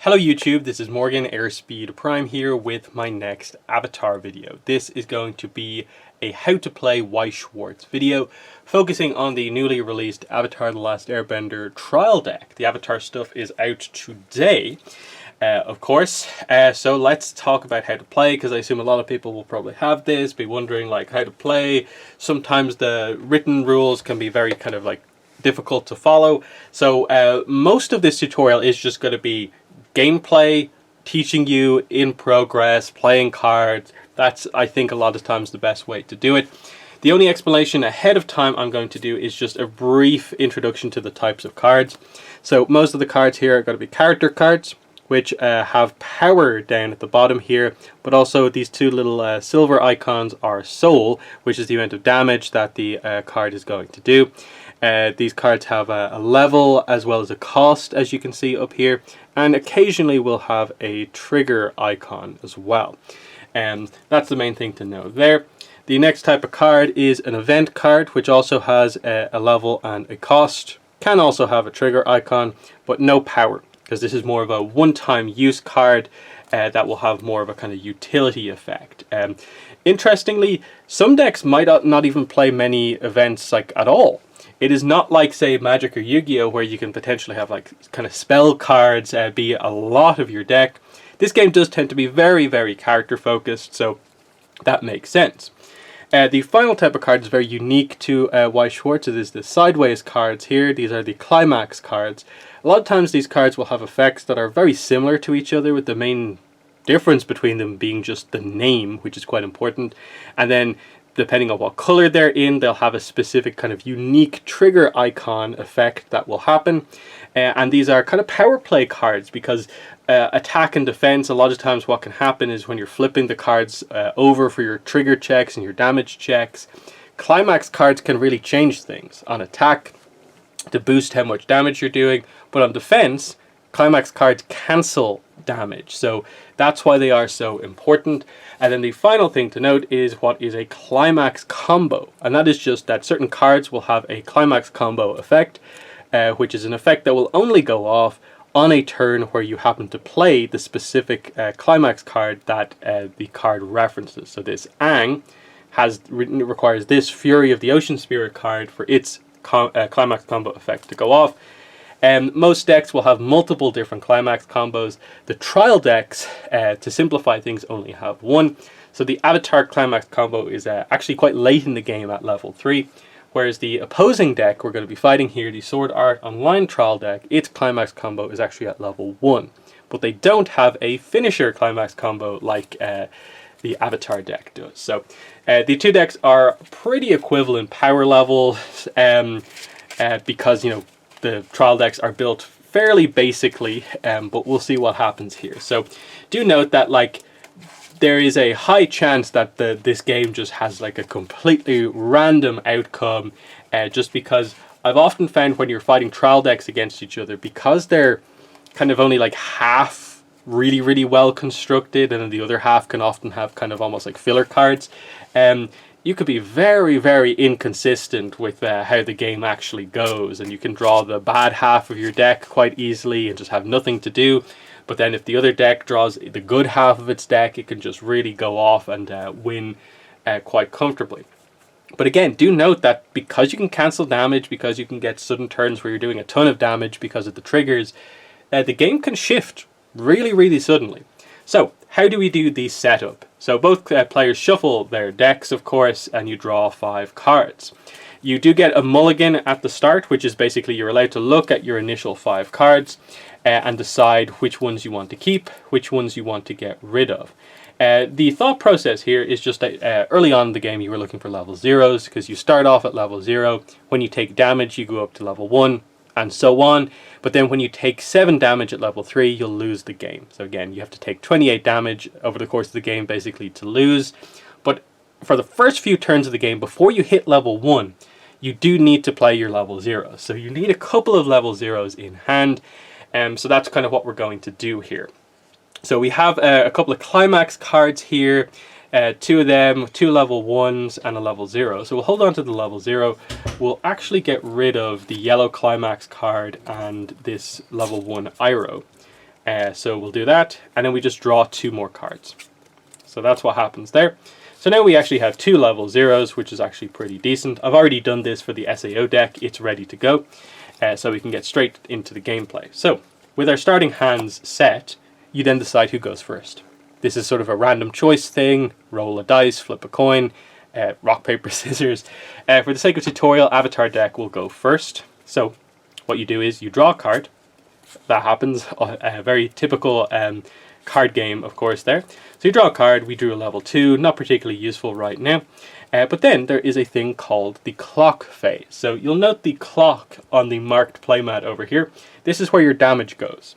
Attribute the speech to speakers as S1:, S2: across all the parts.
S1: Hello YouTube, this is Morgan Airspeed Prime here with my next Avatar video. This is going to be a how to play Weiss Schwarz video focusing on the newly released Avatar The Last Airbender trial deck. The Avatar stuff is out today, of course, so let's talk about how to play, because I assume a lot of people will probably have this, be wondering like how to play. Sometimes the written rules can be very kind of like difficult to follow, so most of this tutorial is just going to be gameplay, teaching you in progress, playing cards. That's, I think, a lot of times the best way to do it. The only explanation ahead of time I'm going to do is just a brief introduction to the types of cards. So most of the cards here are going to be character cards, which have power down at the bottom here, but also these two little silver icons are soul, which is the amount of damage that the card is going to do. These cards have a level as well as a cost, as you can see up here, and occasionally will have a trigger icon as well. That's the main thing to know there. The next type of card is an event card, which also has a level and a cost. Can also have a trigger icon, but no power, because this is more of a one-time use card that will have more of a kind of utility effect. Interestingly, some decks might not even play many events like at all. It is not like, say, Magic or Yu-Gi-Oh, where you can potentially have like kind of spell cards be a lot of your deck. This game does tend to be very, very character focused, so that makes sense. The final type of card is very unique to Weiss Schwarz. It is the sideways cards here. These are the climax cards. A lot of times these cards will have effects that are very similar to each other, with the main difference between them being just the name, which is quite important. And then depending on what color they're in, they'll have a specific kind of unique trigger icon effect that will happen. And these are kind of power play cards, because attack and defense, a lot of times what can happen is when you're flipping the cards over for your trigger checks and your damage checks, climax cards can really change things. On attack, to boost how much damage you're doing, but on defense, climax cards cancel damage, so that's why they are so important. And then the final thing to note is what is a climax combo, and that is just that certain cards will have a climax combo effect, which is an effect that will only go off on a turn where you happen to play the specific climax card that the card references. So this Aang requires this Fury of the Ocean Spirit card for its climax combo effect to go off. Most decks will have multiple different climax combos. The trial decks, to simplify things, only have one. So the Avatar climax combo is actually quite late in the game at level 3, whereas the opposing deck we're going to be fighting here, the Sword Art Online trial deck, its climax combo is actually at level 1. But they don't have a finisher climax combo like the Avatar deck does. So the two decks are pretty equivalent power levels, because, you know, the trial decks are built fairly basically, but we'll see what happens here. So do note that like there is a high chance that this game just has like a completely random outcome, just because I've often found when you're fighting trial decks against each other, because they're kind of only like half really well constructed, and then the other half can often have kind of almost like filler cards, you could be very inconsistent with how the game actually goes, and you can draw the bad half of your deck quite easily and just have nothing to do. But then if the other deck draws the good half of its deck, it can just really go off and win quite comfortably. But again, do note that because you can cancel damage, because you can get sudden turns where you're doing a ton of damage because of the triggers, the game can shift really suddenly. So how do we do the setup? So both players shuffle their decks, of course, and you draw 5 cards. You do get a mulligan at the start, which is basically you're allowed to look at your initial 5 cards and decide which ones you want to keep, which ones you want to get rid of. The thought process here is just that early on in the game you were looking for level 0s, because you start off at level 0. When you take damage, you go up to level 1, and so on. But then when you take 7 damage at level 3, you'll lose the game. So again, you have to take 28 damage over the course of the game basically to lose. But for the first few turns of the game, before you hit level 1, you do need to play your level 0s. So you need a couple of level 0s in hand. So that's kind of what we're going to do here. So we have a couple of climax cards here. 2 of them, 2 level 1s and a level 0. So we'll hold on to the level 0. We'll actually get rid of the yellow climax card and this level 1 Iroh. So we'll do that, and then we just draw 2 more cards. So that's what happens there. So now we actually have 2 level 0s, which is actually pretty decent. I've already done this for the SAO deck. It's ready to go. So we can get straight into the gameplay. So with our starting hands set, you then decide who goes first. This is sort of a random choice thing. Roll a dice, flip a coin, rock, paper, scissors. For the sake of tutorial, Avatar deck will go first. So what you do is you draw a card. That happens. A very typical card game, of course, there. So you draw a card. We drew a level 2. Not particularly useful right now. But then there is a thing called the clock phase. So you'll note the clock on the marked playmat over here. This is where your damage goes.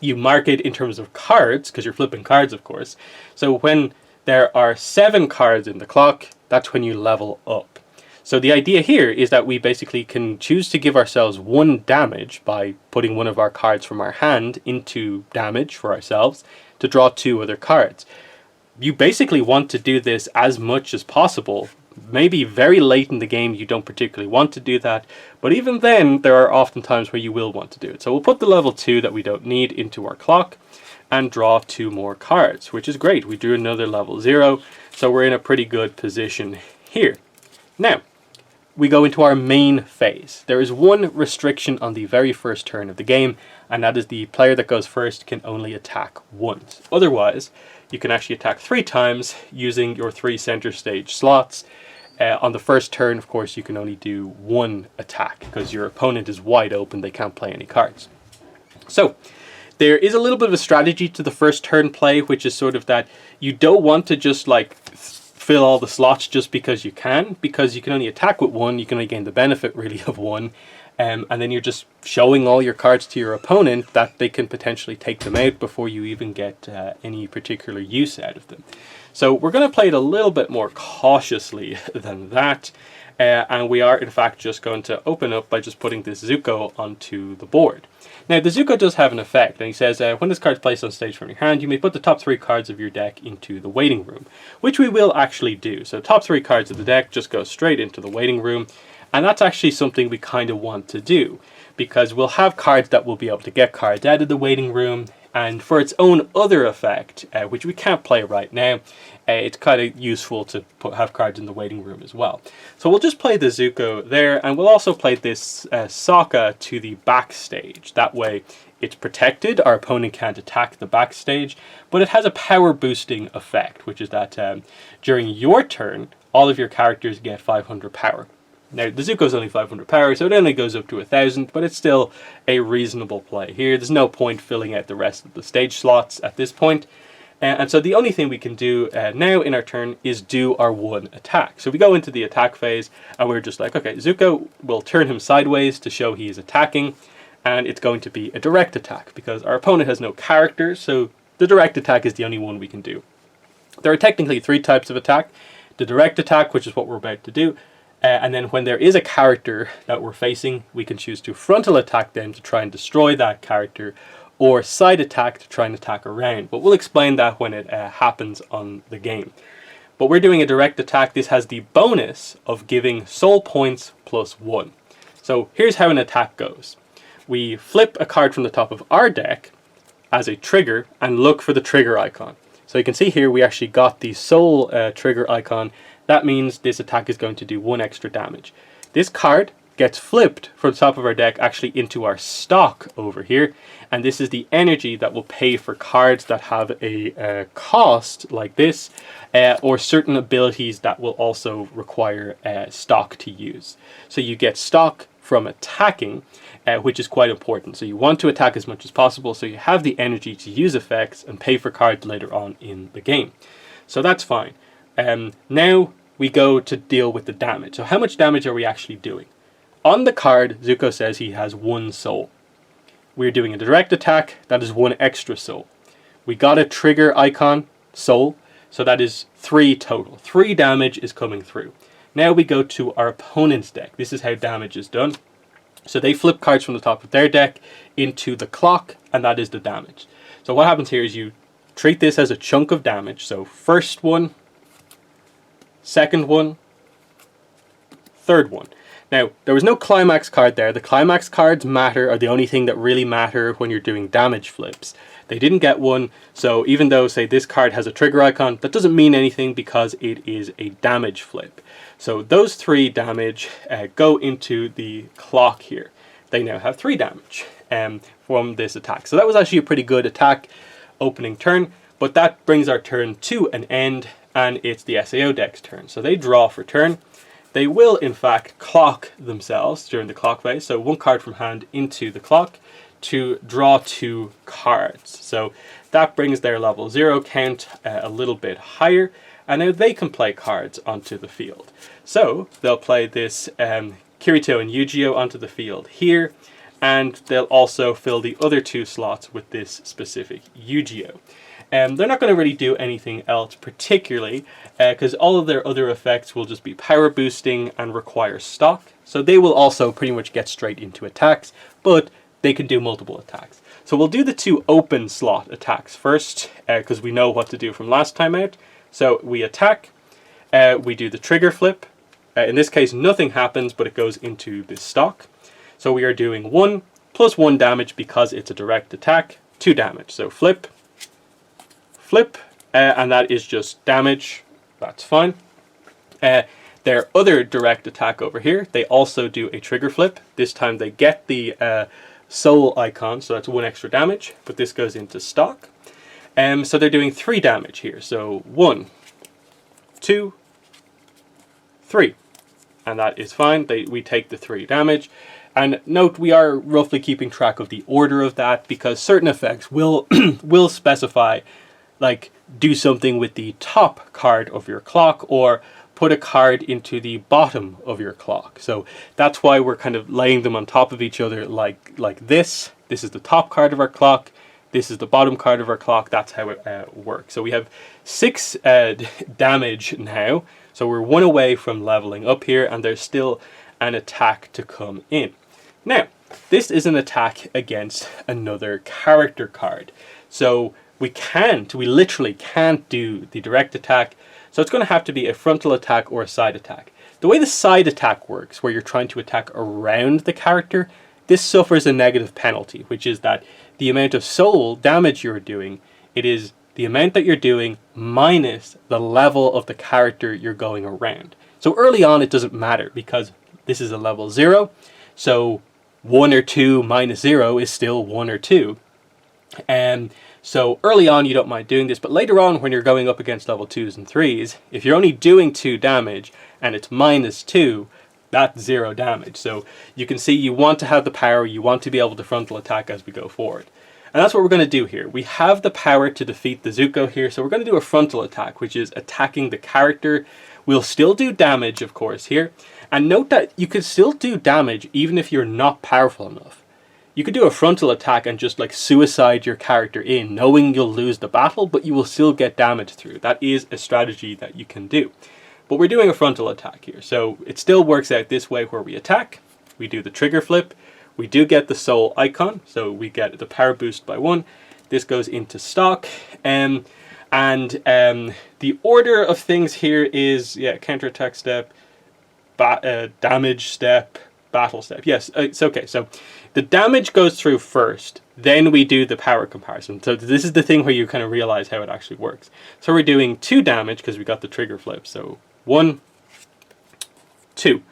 S1: You mark it in terms of cards, because you're flipping cards, of course. So when there are 7 cards in the clock, that's when you level up. So the idea here is that we basically can choose to give ourselves 1 damage by putting one of our cards from our hand into damage for ourselves to draw 2 other cards. You basically want to do this as much as possible. Maybe very late in the game you don't particularly want to do that, but even then there are often times where you will want to do it. So we'll put the level 2 that we don't need into our clock and draw 2 more cards, which is great. We drew another level 0, so we're in a pretty good position here. Now, we go into our main phase. There is 1 restriction on the very first turn of the game, and that is the player that goes first can only attack once. Otherwise, you can actually attack 3 times using your 3 center stage slots. On the first turn, of course, you can only do 1 attack because your opponent is wide open. They can't play any cards. So there is a little bit of a strategy to the first turn play, which is sort of that you don't want to just like fill all the slots just because you can only attack with 1. You can only gain the benefit really of 1. And then you're just showing all your cards to your opponent that they can potentially take them out before you even get any particular use out of them. So we're going to play it a little bit more cautiously than that. And we are in fact just going to open up by just putting this Zuko onto the board. Now the Zuko does have an effect, and he says when this card is placed on stage from your hand, you may put the top 3 cards of your deck into the waiting room, which we will actually do. So top 3 cards of the deck just go straight into the waiting room. And that's actually something we kind of want to do, because we'll have cards that will be able to get cards out of the waiting room, and for its own other effect, which we can't play right now, it's kind of useful to have cards in the waiting room as well. So we'll just play the Zuko there, and we'll also play this Sokka to the backstage. That way it's protected, our opponent can't attack the backstage, but it has a power boosting effect, which is that during your turn, all of your characters get 500 power. Now, the Zuko's only 500 power, so it only goes up to 1,000, but it's still a reasonable play here. There's no point filling out the rest of the stage slots at this point. And so the only thing we can do now in our turn is do our 1 attack. So we go into the attack phase, and we're just like, okay, Zuko will turn him sideways to show he is attacking, and it's going to be a direct attack, because our opponent has no character, so the direct attack is the only one we can do. There are technically 3 types of attack. The direct attack, which is what we're about to do, and then when there is a character that we're facing, we can choose to frontal attack them to try and destroy that character, or side attack to try and attack around. But we'll explain that when it happens on the game. But we're doing a direct attack. This has the bonus of giving soul points +1. So here's how an attack goes. We flip a card from the top of our deck as a trigger and look for the trigger icon. So you can see here we actually got the soul trigger icon. That means this attack is going to do 1 extra damage. This card gets flipped from the top of our deck actually into our stock over here, and this is the energy that will pay for cards that have a cost like this, or certain abilities that will also require stock to use. So you get stock from attacking, which is quite important. So you want to attack as much as possible, so you have the energy to use effects and pay for cards later on in the game. So that's fine. Now we go to deal with the damage. So how much damage are we actually doing? On the card, Zuko says he has 1 soul. We're doing a direct attack, that is 1 extra soul. We got a trigger icon, soul, so that is 3 total. 3 damage is coming through. Now we go to our opponent's deck. This is how damage is done. So they flip cards from the top of their deck into the clock, and that is the damage. So what happens here is you treat this as a chunk of damage. So first one, second one, third one. Now, there was no climax card there. The climax cards are the only thing that really matter when you're doing damage flips. They didn't get one, so even though, say, this card has a trigger icon, that doesn't mean anything because it is a damage flip. So those 3 damage go into the clock here. They now have 3 damage from this attack. So that was actually a pretty good attack opening turn, but that brings our turn to an end, and it's the SAO deck's turn. So they draw for turn. They will, in fact, clock themselves during the clock phase. So 1 card from hand into the clock to draw 2 cards. So that brings their level 0 count a little bit higher. And now they can play cards onto the field. So they'll play this Kirito and Yu-Gi-Oh onto the field here. And they'll also fill the other 2 slots with this specific Yu-Gi-Oh. They're not going to really do anything else particularly, because all of their other effects will just be power boosting and require stock. So they will also pretty much get straight into attacks, but they can do multiple attacks. So we'll do the 2 open slot attacks first, because we know what to do from last time out. So we attack, we do the trigger flip. In this case, nothing happens, but it goes into the stock. So we are doing 1 plus 1 damage because it's a direct attack, 2 damage. So flip, and that is just damage. That's fine. Their other direct attack over here, they also do a trigger flip. This time they get the soul icon, so that's 1 extra damage, but this goes into stock. So they're doing 3 damage here. So 1, 2, 3. And that is fine. We take the 3 damage. And note, we are roughly keeping track of the order of that, because certain effects will will specify, like, do something with the top card of your clock or put a card into the bottom of your clock. So that's why we're kind of laying them on top of each other like this. This is the top card of our clock. This is the bottom card of our clock. That's how it works. So we have 6 damage now. So we're 1 away from leveling up here, and there's still an attack to come in. Now, this is an attack against another character card. So we literally can't do the direct attack. So it's going to have to be a frontal attack or a side attack. The way the side attack works, where you're trying to attack around the character, this suffers a negative penalty, which is that the amount of soul damage you're doing, it is the amount that you're doing minus the level of the character you're going around. So early on it doesn't matter, because this is a level 0, so 1 or 2 minus 0 is still 1 or 2. So early on you don't mind doing this, but later on when you're going up against level 2s and 3s, if you're only doing 2 damage and it's minus 2, that's 0 damage. So you can see you want to have the power, you want to be able to frontal attack as we go forward. And that's what we're going to do here. We have the power to defeat the Zuko here, so we're going to do a frontal attack, which is attacking the character. We'll still do damage, of course, here. And note that you can still do damage even if you're not powerful enough. You could do a frontal attack and just like suicide your character in, knowing you'll lose the battle, but you will still get damage through. That is a strategy that you can do. But we're doing a frontal attack here, so it still works out this way, where we attack, we do the trigger flip, we do get the soul icon, so we get the power boost by 1. This goes into stock, and the order of things here is, counterattack step, damage step, battle step. Yes, it's okay. So the damage goes through first, then we do the power comparison. So this is the thing where you kind of realize how it actually works. So we're doing 2 damage because we got the trigger flip. So 1, 2.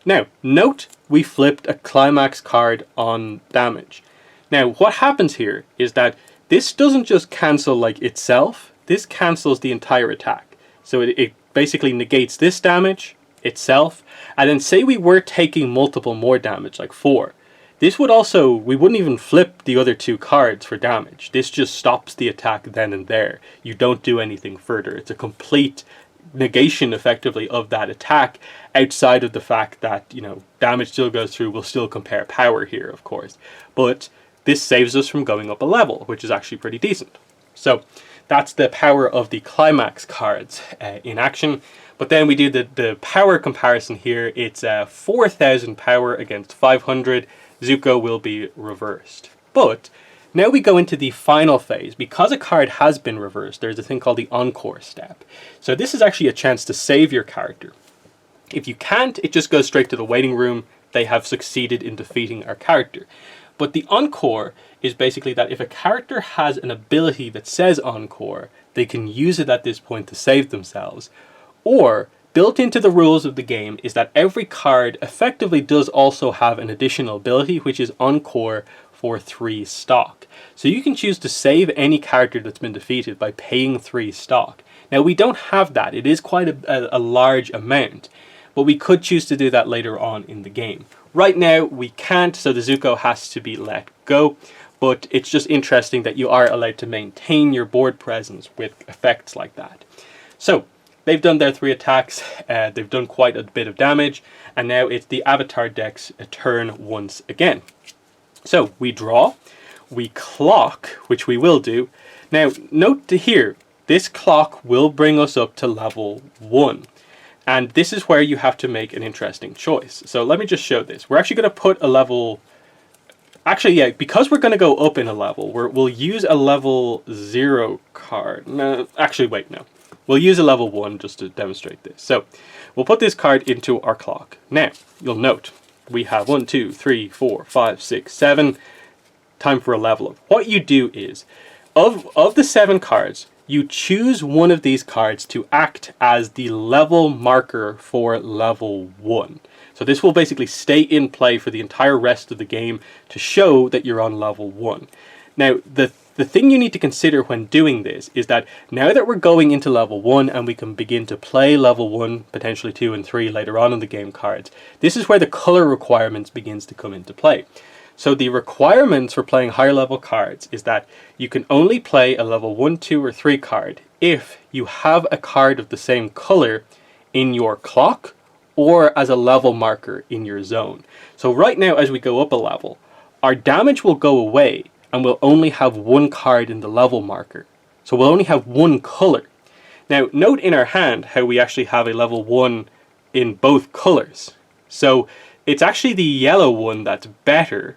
S1: Now, note we flipped a climax card on damage. Now, what happens here is that this doesn't just cancel like itself, this cancels the entire attack. So it basically negates this damage itself, and then say we were taking multiple more damage, like 4. This would also, we wouldn't even flip the other 2 cards for damage. This just stops the attack then and there. You don't do anything further. It's a complete negation effectively of that attack, outside of the fact that, you know, damage still goes through. We'll still compare power here, of course, but this saves us from going up a level, which is actually pretty decent. So that's the power of the climax cards in action. But then we do the power comparison here. It's 4,000 power against 500. Zuko will be reversed. But now we go into the final phase. Because a card has been reversed, there's a thing called the encore step. So this is actually a chance to save your character. If you can't, it just goes straight to the waiting room. They have succeeded in defeating our character. But the encore is basically that if a character has an ability that says encore, they can use it at this point to save themselves. Or, built into the rules of the game is that every card effectively does also have an additional ability, which is encore for 3 stock. So you can choose to save any character that's been defeated by paying 3 stock. Now we don't have that. It is quite a large amount, but we could choose to do that later on in the game. Right now we can't, so the Zuko has to be let go, but it's just interesting that you are allowed to maintain your board presence with effects like that. So they've done their 3 attacks, they've done quite a bit of damage, and now it's the Avatar deck's turn once again. So we draw, we clock, which we will do. Now note to here, this clock will bring us up to level 1. And this is where you have to make an interesting choice. So let me just show this. We're actually going to put a level... Actually, yeah, because we're going to go up in a level, we'll use a level 0 card. No, actually, wait, no. We'll use a level 1 just to demonstrate this. So we'll put this card into our clock. Now, you'll note, we have 1, 2, 3, 4, 5, 6, 7. Time for a level up. What you do is, of the 7 cards, you choose one of these cards to act as the level marker for level 1. So this will basically stay in play for the entire rest of the game to show that you're on level 1. Now, the thing you need to consider when doing this is that now that we're going into level 1 and we can begin to play level 1, potentially 2 and 3 later on in the game cards, this is where the color requirements begins to come into play. So the requirements for playing higher level cards is that you can only play a level 1, 2 or 3 card if you have a card of the same color in your clock or as a level marker in your zone. So right now as we go up a level, our damage will go away and we'll only have 1 card in the level marker. So we'll only have 1 color. Now note in our hand how we actually have a level 1 in both colors. So it's actually the yellow one that's better.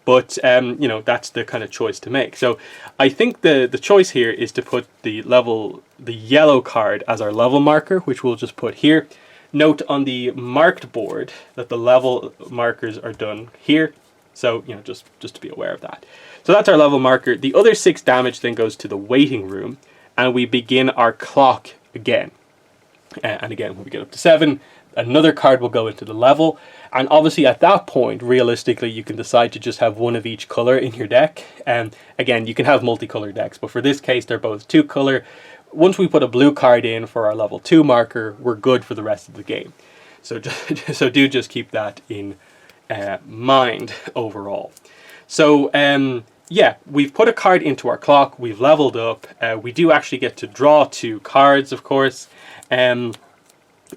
S1: But, you know, that's the kind of choice to make. So I think the choice here is to put the yellow card as our level marker, which we'll just put here. Note on the marked board that the level markers are done here. So, you know, just to be aware of that. So that's our level marker. The other 6 damage then goes to the waiting room. And we begin our clock again. And again, when we get up to 7, another card will go into the level. And obviously at that point, realistically, you can decide to just have 1 of each color in your deck. And again, you can have multicolor decks, but for this case, they're both 2 color. Once we put a blue card in for our level 2 marker, we're good for the rest of the game. So do just keep that in mind overall. So yeah, we've put a card into our clock, we've leveled up. We do actually get to draw 2 cards, of course. And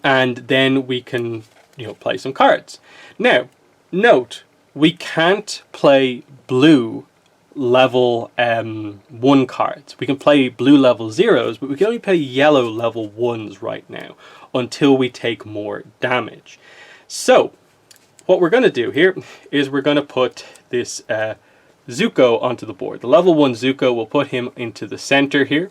S1: then we can, you know, play some cards. Now, note, we can't play blue level 1 cards. We can play blue level 0s, but we can only play yellow level 1s right now until we take more damage. So, what we're going to do here is we're going to put this Zuko onto the board. The level 1 Zuko, we'll put him into the center here.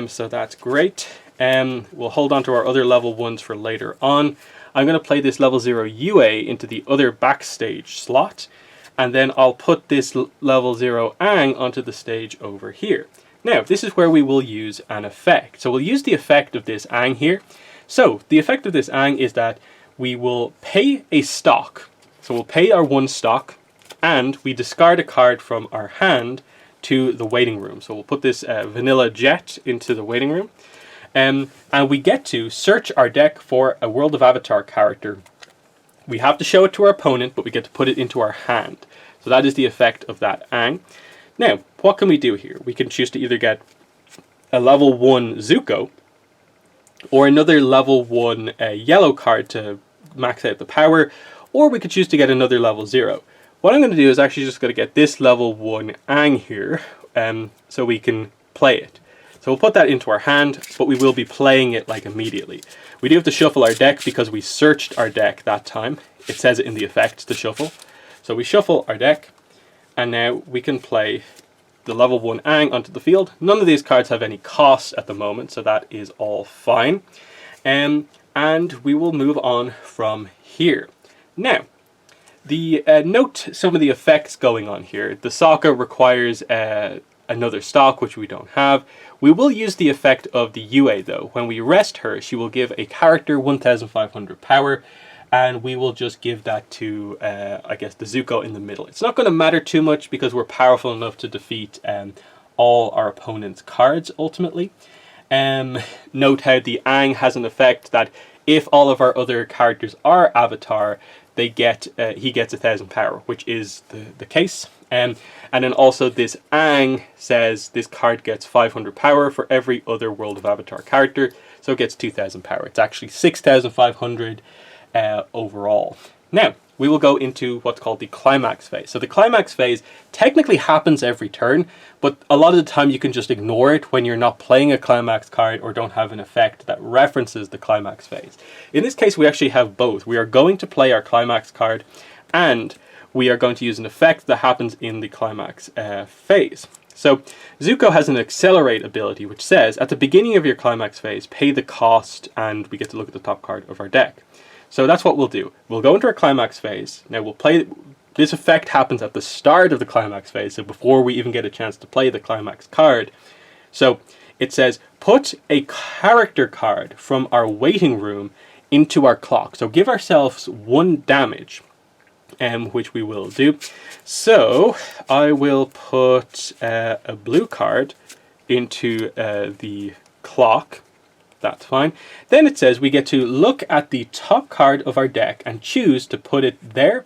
S1: So that's great. We'll hold on to our other level 1s for later on. I'm going to play this level 0 UA into the other backstage slot. And then I'll put this level 0 Aang onto the stage over here. Now, this is where we will use an effect. So we'll use the effect of this Aang here. So the effect of this Aang is that we will pay a stock. So we'll pay our 1 stock and we discard a card from our hand to the waiting room. So we'll put this vanilla jet into the waiting room. And we get to search our deck for a World of Avatar character. We have to show it to our opponent, but we get to put it into our hand. So that is the effect of that Aang. Now, what can we do here? We can choose to either get a level 1 Zuko, or another level 1 yellow card to max out the power, or we could choose to get another level 0. What I'm going to do is actually just going to get this level 1 Aang here, so we can play it. So we'll put that into our hand, but we will be playing it like immediately. We do have to shuffle our deck because we searched our deck that time. It says it in the effect to shuffle. So we shuffle our deck, and now we can play the level 1 Aang onto the field. None of these cards have any cost at the moment, so that is all fine. and we will move on from here. Now, note some of the effects going on here. The Sokka requires another stock, which we don't have. We will use the effect of the Yue though. When we rest her, she will give a character 1500 power, and we will just give that to, I guess, the Zuko in the middle. It's not going to matter too much because we're powerful enough to defeat all our opponent's cards ultimately. Note how the Aang has an effect that if all of our other characters are Avatar, he gets 1000 power, which is the case. And then also this Aang says this card gets 500 power for every other World of Avatar character, so it gets 2000 power. It's actually 6500 overall. Now, we will go into what's called the climax phase. So the climax phase technically happens every turn, but a lot of the time you can just ignore it when you're not playing a climax card or don't have an effect that references the climax phase. In this case, we actually have both. We are going to play our climax card, and we are going to use an effect that happens in the climax phase. So Zuko has an accelerate ability which says at the beginning of your climax phase, pay the cost, and we get to look at the top card of our deck. So that's what we'll do. We'll go into our climax phase. Now we'll play, this effect happens at the start of the climax phase, so before we even get a chance to play the climax card. So it says, put a character card from our waiting room into our clock. So give ourselves 1 damage, which we will do. So I will put a blue card into the clock. That's fine. Then it says we get to look at the top card of our deck and choose to put it there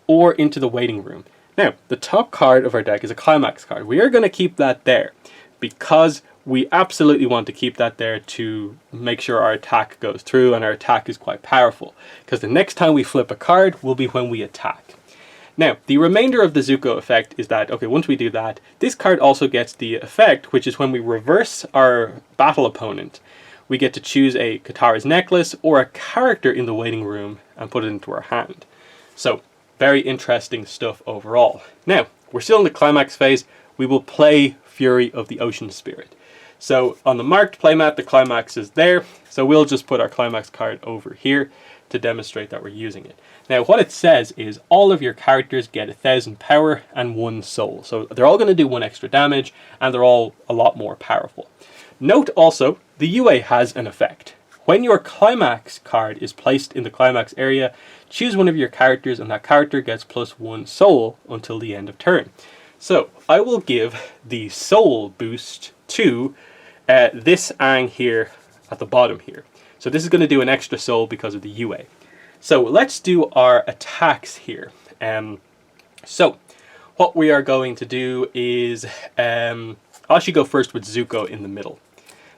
S1: or into the waiting room. Now, the top card of our deck is a climax card. We are going to keep that there because we absolutely want to keep that there to make sure our attack goes through, and our attack is quite powerful because the next time we flip a card will be when we attack. Now, the remainder of the Zuko effect is that, okay, once we do that, this card also gets the effect, which is when we reverse our battle opponent, we get to choose a Katara's necklace or a character in the waiting room and put it into our hand. So, very interesting stuff overall. Now, we're still in the climax phase. We will play Fury of the Ocean Spirit. So, on the marked playmat, the climax is there. So, we'll just put our climax card over here to demonstrate that we're using it. Now, what it says is all of your characters get 1000 power and 1 soul. So, they're all going to do 1 extra damage, and they're all a lot more powerful. Note also, the Yue has an effect. When your climax card is placed in the climax area, choose one of your characters and that character gets +1 soul until the end of turn. So, I will give the soul boost to this Aang here at the bottom here. So this is going to do an extra soul because of the Yue. So let's do our attacks here. So what we are going to do is, I'll actually go first with Zuko in the middle.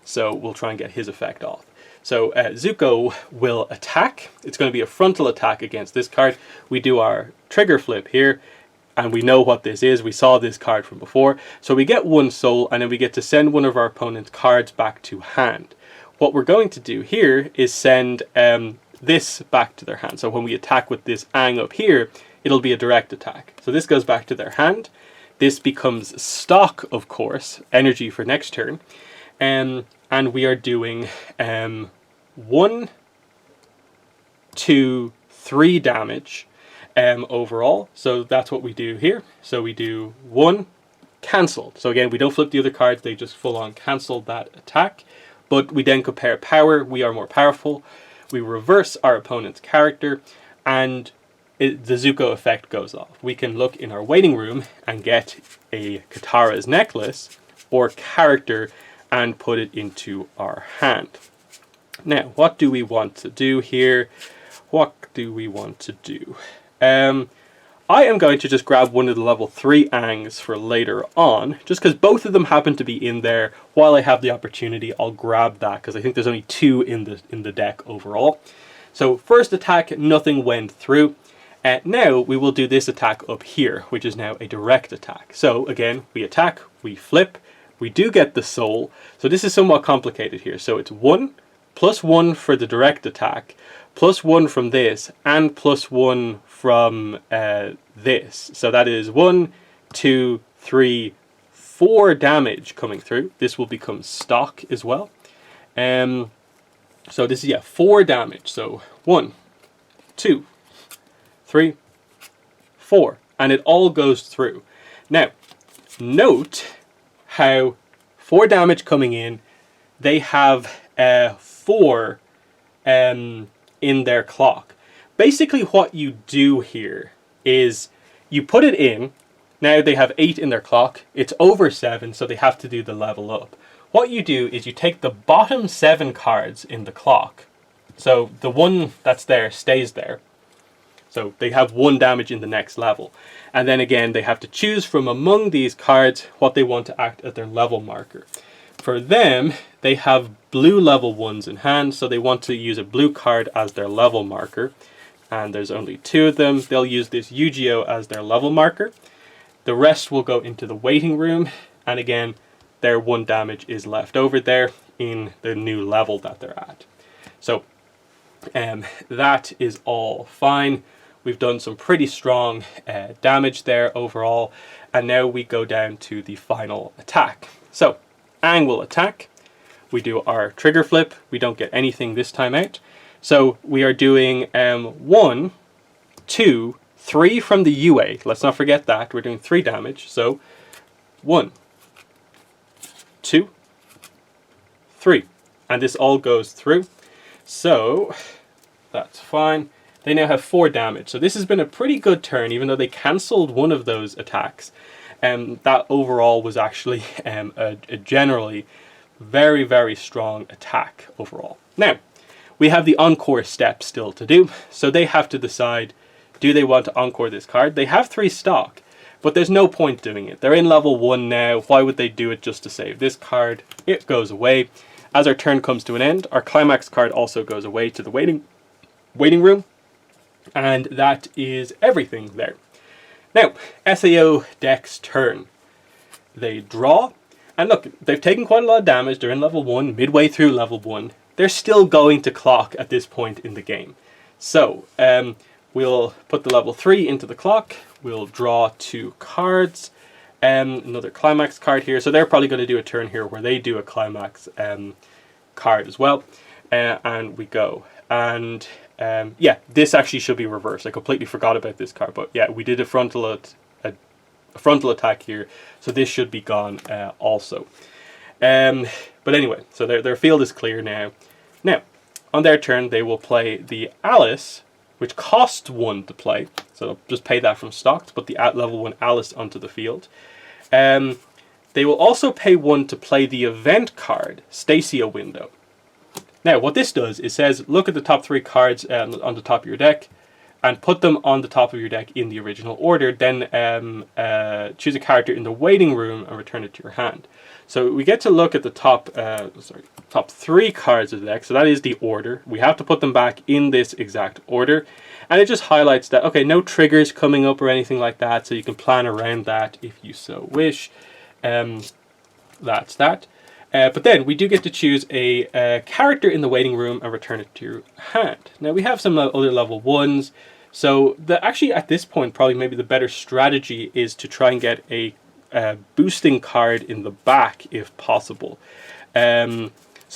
S1: So we'll try and get his effect off. So Zuko will attack. It's going to be a frontal attack against this card. We do our trigger flip here, and we know what this is. We saw this card from before. So we get 1 soul, and then we get to send one of our opponent's cards back to hand. What we're going to do here is send this back to their hand. So when we attack with this Aang up here, it'll be a direct attack. So this goes back to their hand. This becomes stock, of course, energy for next turn. And we are doing 1, 2, 3 damage overall. So that's what we do here. So we do 1, cancelled. So again, we don't flip the other cards, they just full on cancel that attack. But we then compare power, we are more powerful. We reverse our opponent's character, and the Zuko effect goes off. We can look in our waiting room and get a Katara's necklace or character and put it into our hand. Now, what do we want to do here? What do we want to do? I am going to just grab one of the level 3 Aangs for later on, just because both of them happen to be in there. While I have the opportunity, I'll grab that, because I think there's only 2 in the deck overall. So first attack, nothing went through. Now we will do this attack up here, which is now a direct attack. So again, we attack, we flip, we do get the soul. So this is somewhat complicated here. So it's 1 plus 1 for the direct attack, plus 1 from this, and plus 1 from this. So that is 1, 2, 3, 4 damage coming through. This will become stock as well. So this is, yeah, 4 damage. So 1, 2, 3, 4. And it all goes through. Now, note how 4 damage coming in, they have 4 in their clock. Basically what you do here is you put it in. Now they have 8 in their clock. It's over 7, so they have to do the level up. What you do is you take the bottom 7 cards in the clock. So the one that's there stays there. So they have 1 damage in the next level. And then again, they have to choose from among these cards what they want to act as their level marker. For them, they have blue level 1s in hand, so they want to use a blue card as their level marker. And there's only 2 of them. They'll use this Yu-Gi-Oh as their level marker. The rest will go into the waiting room, and again, their 1 damage is left over there in the new level that they're at. So that is all fine. We've done some pretty strong damage there overall, and now we go down to the final attack. So, Aang will attack. We do our trigger flip. We don't get anything this time out. So we are doing 1, 2, 3 from the UA. Let's not forget that. We're doing 3 damage. So 1, 2, 3. And this all goes through. So that's fine. They now have 4 damage. So this has been a pretty good turn, even though they cancelled one of those attacks. That overall was actually a generally very, very strong attack overall. Now, we have the encore step still to do. So they have to decide, do they want to encore this card? They have 3 stock, but there's no point doing it. They're in level 1 now. Why would they do it just to save this card? It goes away. As our turn comes to an end, our climax card also goes away to the waiting room. And that is everything there. Now, SAO deck's turn. They draw. And look, they've taken quite a lot of damage. They're in level 1, midway through level 1. They're still going to clock at this point in the game. So, we'll put the level 3 into the clock. We'll draw 2 cards. Another climax card here. So they're probably going to do a turn here where they do a climax card as well. And we go. And yeah, this actually should be reversed. I completely forgot about this card. But yeah, we did a frontal attack here. So this should be gone also. But anyway, so their field is clear now. Now, on their turn, they will play the Alice, which costs 1 to play. So they'll just pay that from stock to put the level 1 Alice onto the field. They will also pay 1 to play the event card, Stacia Window. Now, what this does is says, look at the top 3 cards on the top of your deck, and put them on the top of your deck in the original order. Then choose a character in the waiting room and return it to your hand. So we get to look at the top 3 cards of the deck. So that is the order. We have to put them back in this exact order. And it just highlights that, okay, no triggers coming up or anything like that. So you can plan around that if you so wish. That's that. But then we do get to choose a character in the waiting room and return it to your hand. Now we have some other level 1s. So actually at this point, probably maybe the better strategy is to try and get a boosting card in the back if possible. So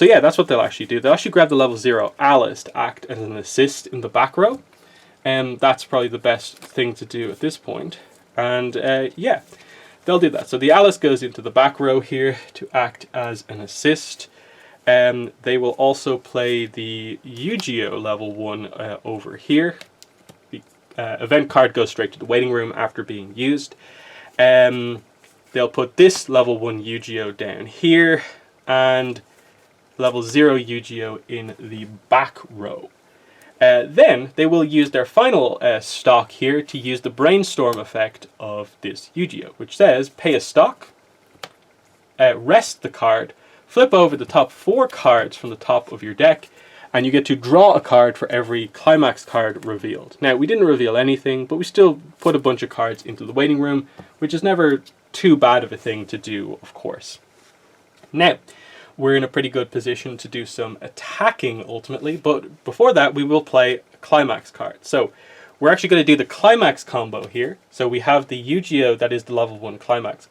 S1: yeah, that's what they'll actually do. They'll actually grab the level 0 Alice to act as an assist in the back row. That's probably the best thing to do at this point. And yeah, they'll do that. So the Alice goes into the back row here to act as an assist. They will also play the Yu-Gi-Oh level 1 over here. The event card goes straight to the waiting room after being used. They'll put this level 1 Yu-Gi-Oh down here, and level 0 Yu-Gi-Oh in the back row. Then they will use their final stock here to use the brainstorm effect of this Yu-Gi-Oh, which says pay a stock, rest the card, flip over the top 4 cards from the top of your deck, and you get to draw a card for every climax card revealed. Now, we didn't reveal anything, but we still put a bunch of cards into the waiting room, which is never too bad of a thing to do, of course. Now, we're in a pretty good position to do some attacking ultimately, but before that we will play a climax card. So we're actually going to do the climax combo here. So we have the Yu-Gi-Oh that is the level 1 climax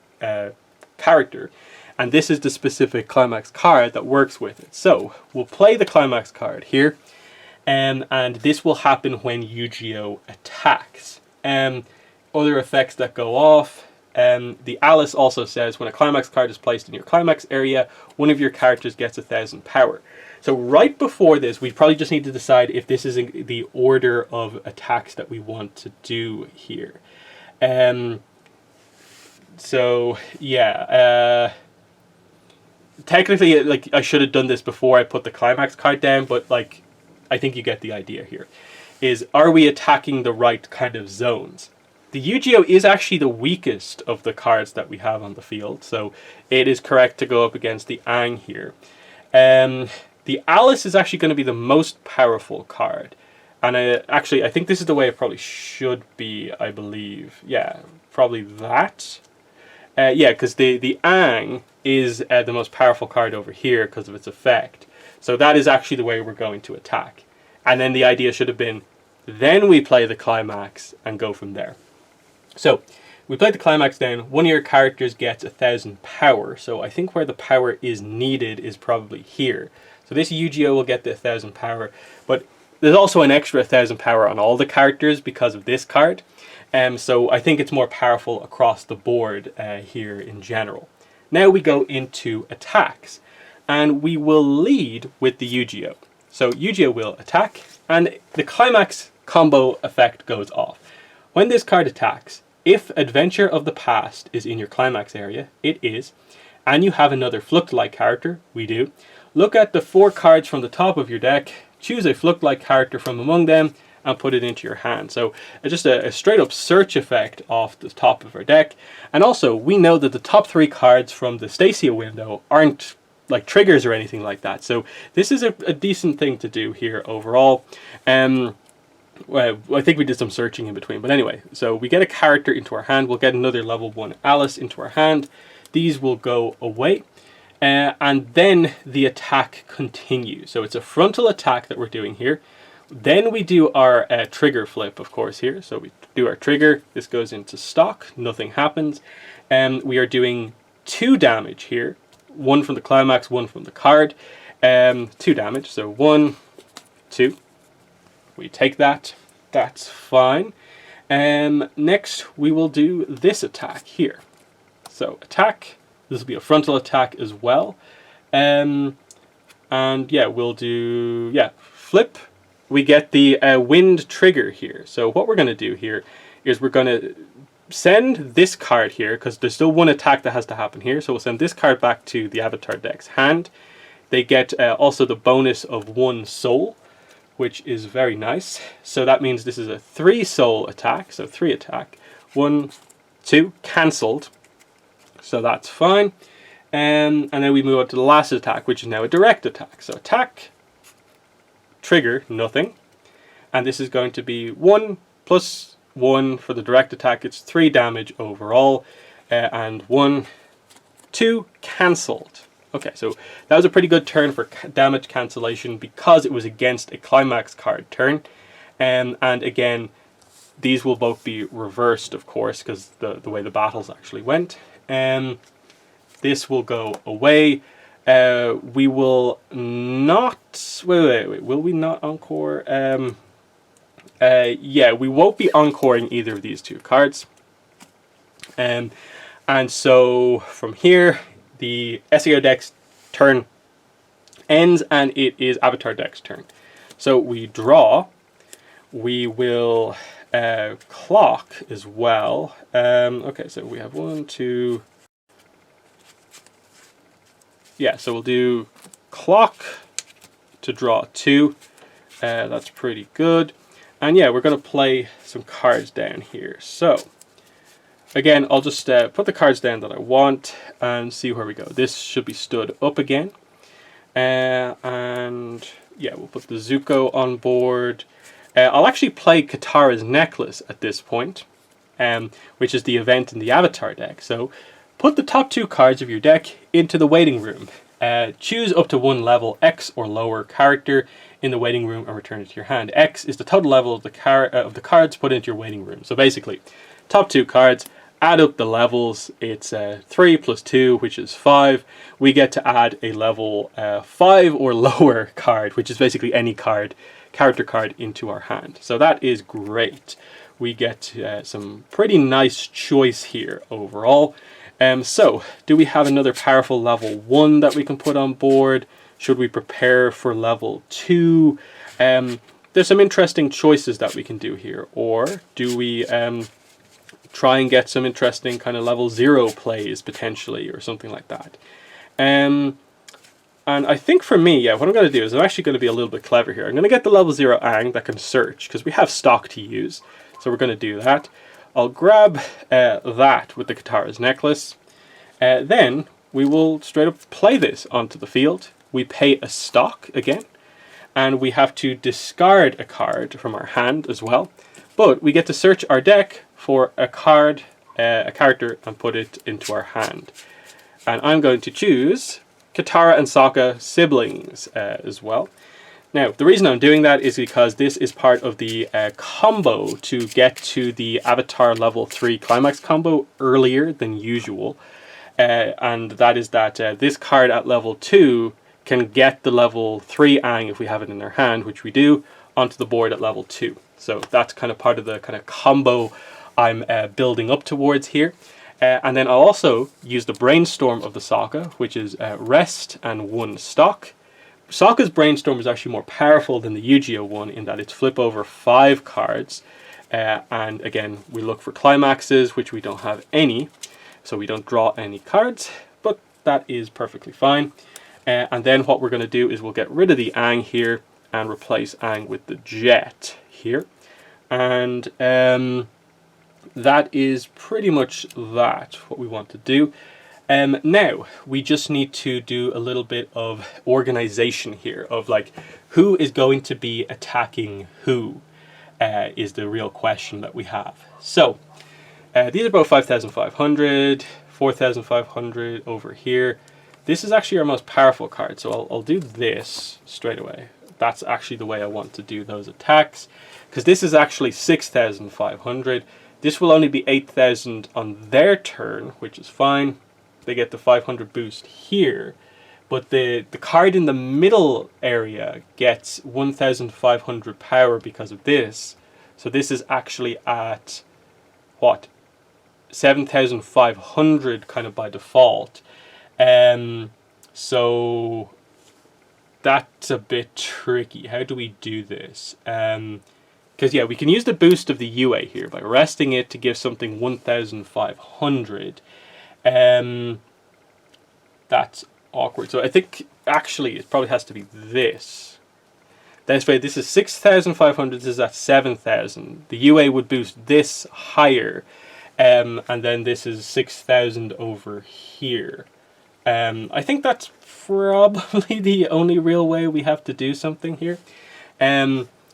S1: character, and this is the specific climax card that works with it. So we'll play the climax card here, and this will happen when Yu-Gi-Oh attacks. Other effects that go off. The Alice also says when a climax card is placed in your climax area, one of your characters gets 1,000 power. So right before this, we probably just need to decide if this is in the order of attacks that we want to do here. So yeah, technically, like, I should have done this before I put the climax card down, but like, I think you get the idea here. Is, are we attacking the right kind of zones? The Yu-Gi-Oh is actually the weakest of the cards that we have on the field, so it is correct to go up against the Aang here. The Alice is actually going to be the most powerful card, and actually I think this is the way it probably should be, I believe. Yeah, probably that. Yeah, because the Aang is the most powerful card over here because of its effect. So that is actually the way we're going to attack. And then the idea should have been, then we play the climax and go from there. So we play the climax down. One of your characters gets 1,000 power. So I think where the power is needed is probably here. So this Yu-Gi-Oh will get the 1,000 power. But there's also an extra 1,000 power on all the characters because of this card. So I think it's more powerful across the board here in general. Now we go into attacks. And we will lead with the Yu-Gi-Oh. So Yu-Gi-Oh will attack, and the climax combo effect goes off. When this card attacks, if Adventure of the Past is in your climax area, it is, and you have another Fluct-like character, we do, look at the 4 cards from the top of your deck, choose a Fluct-like character from among them, and put it into your hand. So just a straight up search effect off the top of our deck. And also, we know that the top 3 cards from the Stacia window aren't like triggers or anything like that. So this is a decent thing to do here overall. Well, I think we did some searching in between, but anyway, so we get a character into our hand. We'll get another level 1 Alice into our hand. These will go away, and then the attack continues. So it's a frontal attack that we're doing here. Then we do our trigger flip, of course, here. So we do our trigger. This goes into stock. Nothing happens. We are doing 2 damage here. 1 from the climax, 1 from the card. 2 damage. So 1, 2. We take that. That's fine. Next, we will do this attack here. So attack. This will be a frontal attack as well. And yeah, we'll do flip. We get the wind trigger here. So what we're going to do here is we're going to send this card here, because there's still 1 attack that has to happen here. So we'll send this card back to the Avatar deck's hand. They get also the bonus of 1 soul, which is very nice. So that means this is a 3 soul attack. So 3 attack. 1, 2, cancelled. So that's fine. And then we move on to the last attack, which is now a direct attack. So attack, trigger, nothing. And this is going to be 1 plus 1 for the direct attack. It's 3 damage overall. And 1, 2, cancelled. Okay, so that was a pretty good turn for damage cancellation because it was against a climax card turn. And again, these will both be reversed, of course, because the way the battles actually went. This will go away. We will not... Wait. Will we not encore? Yeah, we won't be encoring either of these 2 cards. And so from here, the SEO deck's turn ends, and it is Avatar deck's turn. So we draw. We will clock as well. Okay, so we have 1, 2... Yeah, so we'll do clock to draw 2. That's pretty good. And yeah, we're going to play some cards down here. So, again, I'll just put the cards down that I want and see where we go. This should be stood up again. And yeah, we'll put the Zuko on board. I'll actually play Katara's Necklace at this point, which is the event in the Avatar deck. So, put the top 2 cards of your deck into the waiting room. Choose up to 1 level X or lower character in the waiting room and return it to your hand. X is the total level of the cards put into your waiting room. So basically, top 2 cards, add up the levels. It's 3 plus 2, which is 5. We get to add a level 5 or lower card, which is basically any character card, into our hand. So that is great. We get some pretty nice choice here overall. So, do we have another powerful level 1 that we can put on board? Should we prepare for level 2? There's some interesting choices that we can do here. Or do we try and get some interesting kind of level 0 plays potentially, or something like that? And I think for me, yeah, what I'm going to do is I'm actually going to be a little bit clever here. I'm going to get the level 0 Aang that can search, because we have stock to use. So we're going to do that. I'll grab that with the Katara's necklace. Then we will straight up play this onto the field. We pay a stock again. And we have to discard a card from our hand as well. But we get to search our deck for a card, a character, and put it into our hand. And I'm going to choose Katara and Sokka siblings as well. Now, the reason I'm doing that is because this is part of the combo to get to the Avatar level 3 climax combo earlier than usual. And that is that this card at level 2 can get the level 3 Aang, if we have it in our hand, which we do, onto the board at level 2. So that's kind of part of the kind of combo I'm building up towards here. And then I'll also use the Brainstorm of the Sokka, which is rest and 1 stock. Sokka's Brainstorm is actually more powerful than the Yu-Gi-Oh one in that it's flip over 5 cards. And again, we look for climaxes, which we don't have any. So we don't draw any cards, but that is perfectly fine. And then what we're going to do is we'll get rid of the Aang here and replace Aang with the Jet here. And that is pretty much what we want to do. Now, we just need to do a little bit of organization here of like who is going to be attacking who is the real question that we have. So, these are both 5,500, 4,500 over here. This is actually our most powerful card, so I'll do this straight away. That's actually the way I want to do those attacks, because this is actually 6,500. This will only be 8,000 on their turn, which is fine. They get the 500 boost here, but the card in the middle area gets 1,500 power because of this. So this is actually at, what, 7,500 kind of by default. So that's a bit tricky. How do we do this? Because yeah, we can use the boost of the UA here by resting it to give something 1,500. That's awkward. So I think actually it probably has to be this. This way, this is 6,500, this is at 7,000. The UA would boost this higher. And then this is 6,000 over here. I think that's probably the only real way we have to do something here.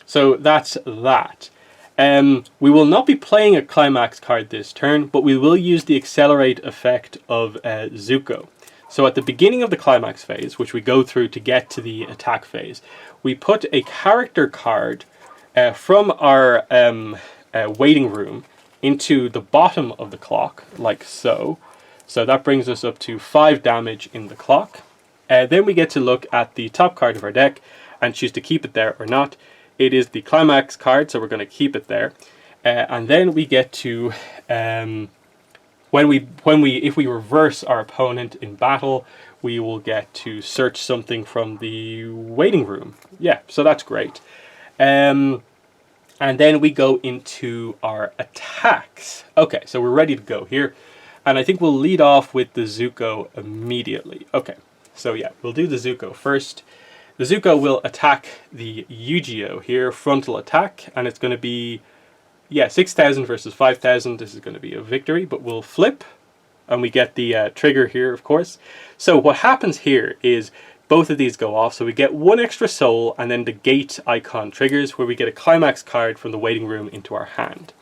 S1: So that's that. We will not be playing a climax card this turn, but we will use the accelerate effect of Zuko. So at the beginning of the climax phase, which we go through to get to the attack phase, we put a character card from our waiting room into the bottom of the clock, like so. So that brings us up to 5 damage in the clock. Then we get to look at the top card of our deck and choose to keep it there or not. It is the climax card, so we're going to keep it there. And then we get to, if we reverse our opponent in battle, we will get to search something from the waiting room. Yeah, so that's great. And then we go into our attacks. Okay, so we're ready to go here. And I think we'll lead off with the Zuko immediately. Okay, so yeah, we'll do the Zuko first. The Zuko will attack the Yu-Gi-Oh here, frontal attack, and it's going to be, yeah, 6,000 versus 5,000. This is going to be a victory, but we'll flip, and we get the trigger here, of course. So what happens here is both of these go off, so we get 1 extra soul, and then the gate icon triggers, where we get a climax card from the waiting room into our hand.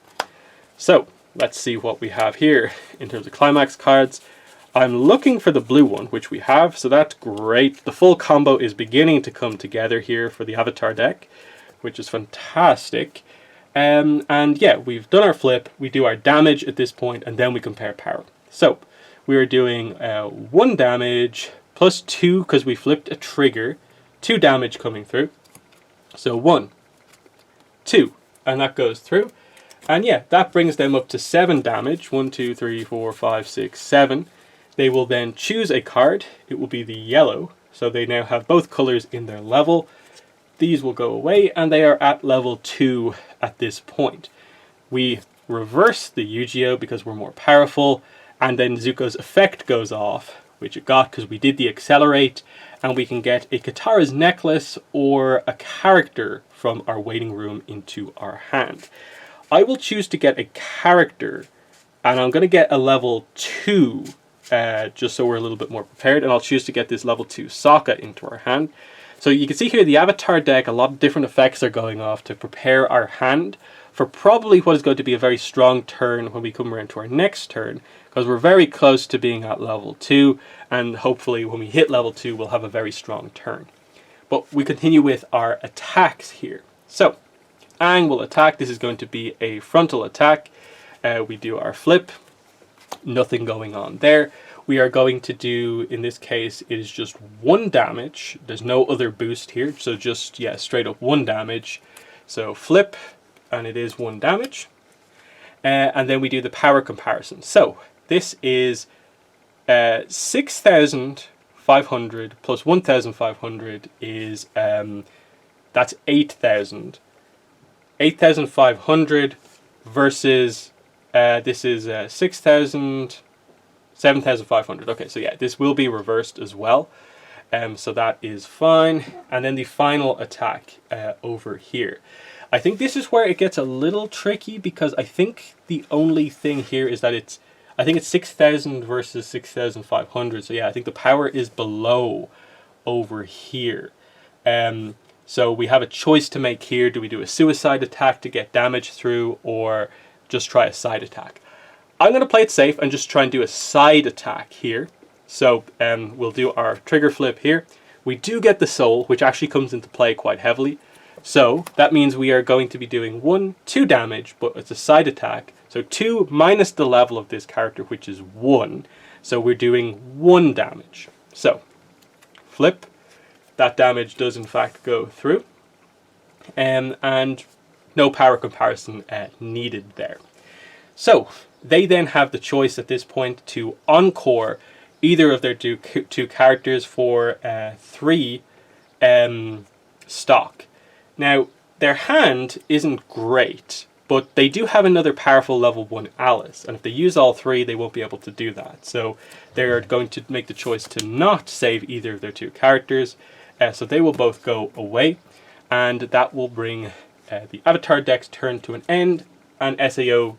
S1: So let's see what we have here in terms of climax cards. I'm looking for the blue one, which we have, so that's great. The full combo is beginning to come together here for the Avatar deck, which is fantastic. And yeah, we've done our flip, we do our damage at this point, and then we compare power. So we are doing 1 damage plus 2 because we flipped a trigger, 2 damage coming through. So 1, 2, and that goes through. And yeah, that brings them up to 7 damage. 1, 2, 3, 4, 5, 6, 7. They will then choose a card. It will be the yellow. So they now have both colors in their level. These will go away, and they are at level 2 at this point. We reverse the Yu-Gi-Oh because we're more powerful, and then Zuko's effect goes off, which it got because we did the accelerate, and we can get a Katara's necklace or a character from our waiting room into our hand. I will choose to get a character, and I'm going to get a level 2, just so we're a little bit more prepared, and I'll choose to get this level 2 Sokka into our hand. So you can see here the Avatar deck, a lot of different effects are going off to prepare our hand for probably what is going to be a very strong turn when we come around to our next turn, because we're very close to being at level 2, and hopefully when we hit level 2 we'll have a very strong turn. But we continue with our attacks here. So Aang will attack. This is going to be a frontal attack. We do our flip, nothing going on there. We are going to do, in this case, it is just 1 damage. There's no other boost here, so just, yeah, straight up 1 damage. So flip, and it is 1 damage. And then we do the power comparison. So this is 6,500 plus 1,500 is, that's 8,000. 8,500 versus, this is 6,000, 7,500. Okay, so yeah, this will be reversed as well. So that is fine. And then the final attack over here. I think this is where it gets a little tricky, because I think the only thing here is that it's 6,000 versus 6,500. So yeah, I think the power is below over here. So we have a choice to make here. Do we do a suicide attack to get damage through, or just try a side attack? I'm going to play it safe and just try and do a side attack here. So we'll do our trigger flip here. We do get the soul, which actually comes into play quite heavily. So that means we are going to be doing 2 damage, but it's a side attack. So 2 minus the level of this character, which is 1. So we're doing 1 damage. So flip. That damage does in fact go through. And no power comparison needed there. So they then have the choice at this point to encore either of their two characters for 3 stock. Now, their hand isn't great, but they do have another powerful level 1 Alice, and if they use all 3, they won't be able to do that. So they're going to make the choice to not save either of their 2 characters, so they will both go away, and that will bring the Avatar deck's turn to an end, and SAO's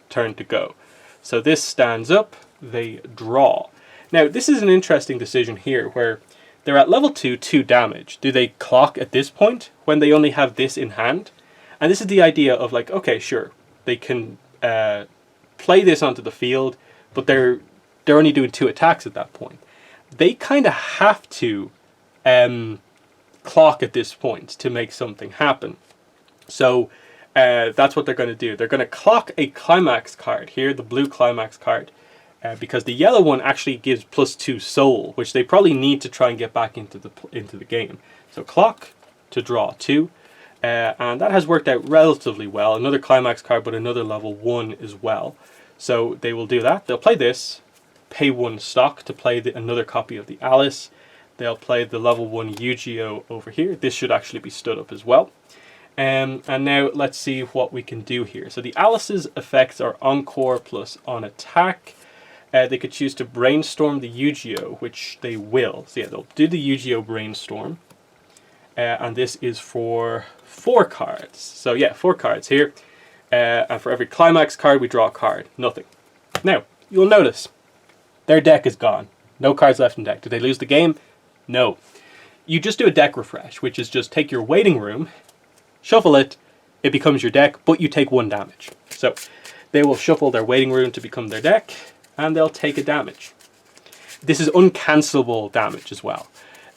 S1: turn to go. So this stands up, they draw. Now, this is an interesting decision here, where they're at level 2, 2 damage. Do they clock at this point, when they only have this in hand? And this is the idea of like, okay, sure, they can play this onto the field, but they're only doing 2 attacks at that point. They kind of have to clock at this point to make something happen. So that's what they're going to do. They're going to clock a climax card here, the blue climax card, because the yellow one actually gives +2 soul, which they probably need to try and get back into the game. So clock to draw 2, and that has worked out relatively well. Another climax card, but another level 1 as well. So they will do that. They'll play this, pay 1 stock to play another copy of the Alice. They'll play the level 1 Yu-Gi-Oh over here. This should actually be stood up as well. And now let's see what we can do here. So the Alice's effects are Encore plus on attack. They could choose to brainstorm the Yu-Gi-Oh, which they will. So yeah, they'll do the Yu-Gi-Oh brainstorm. And this is for 4 cards. So yeah, 4 cards here. And for every climax card, we draw a card. Nothing. Now, you'll notice their deck is gone. No cards left in deck. Did they lose the game? No. You just do a deck refresh, which is just take your waiting room, shuffle it, it becomes your deck, but you take 1 damage. So they will shuffle their waiting room to become their deck, and they'll take a damage. This is uncancelable damage as well.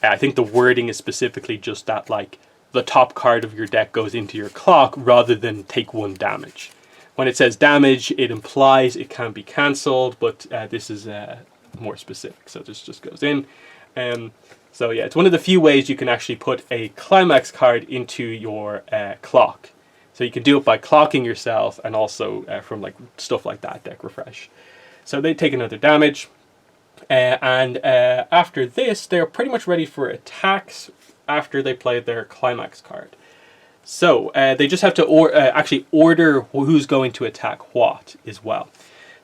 S1: I think the wording is specifically just that, like, the top card of your deck goes into your clock rather than take 1 damage. When it says damage, it implies it can be cancelled, but this is more specific, so this just goes in. So yeah, it's one of the few ways you can actually put a climax card into your clock. So you can do it by clocking yourself, and also from like stuff like that, deck refresh. So they take another damage, and after this, they're pretty much ready for attacks after they play their climax card. So they just have to actually order who's going to attack what as well.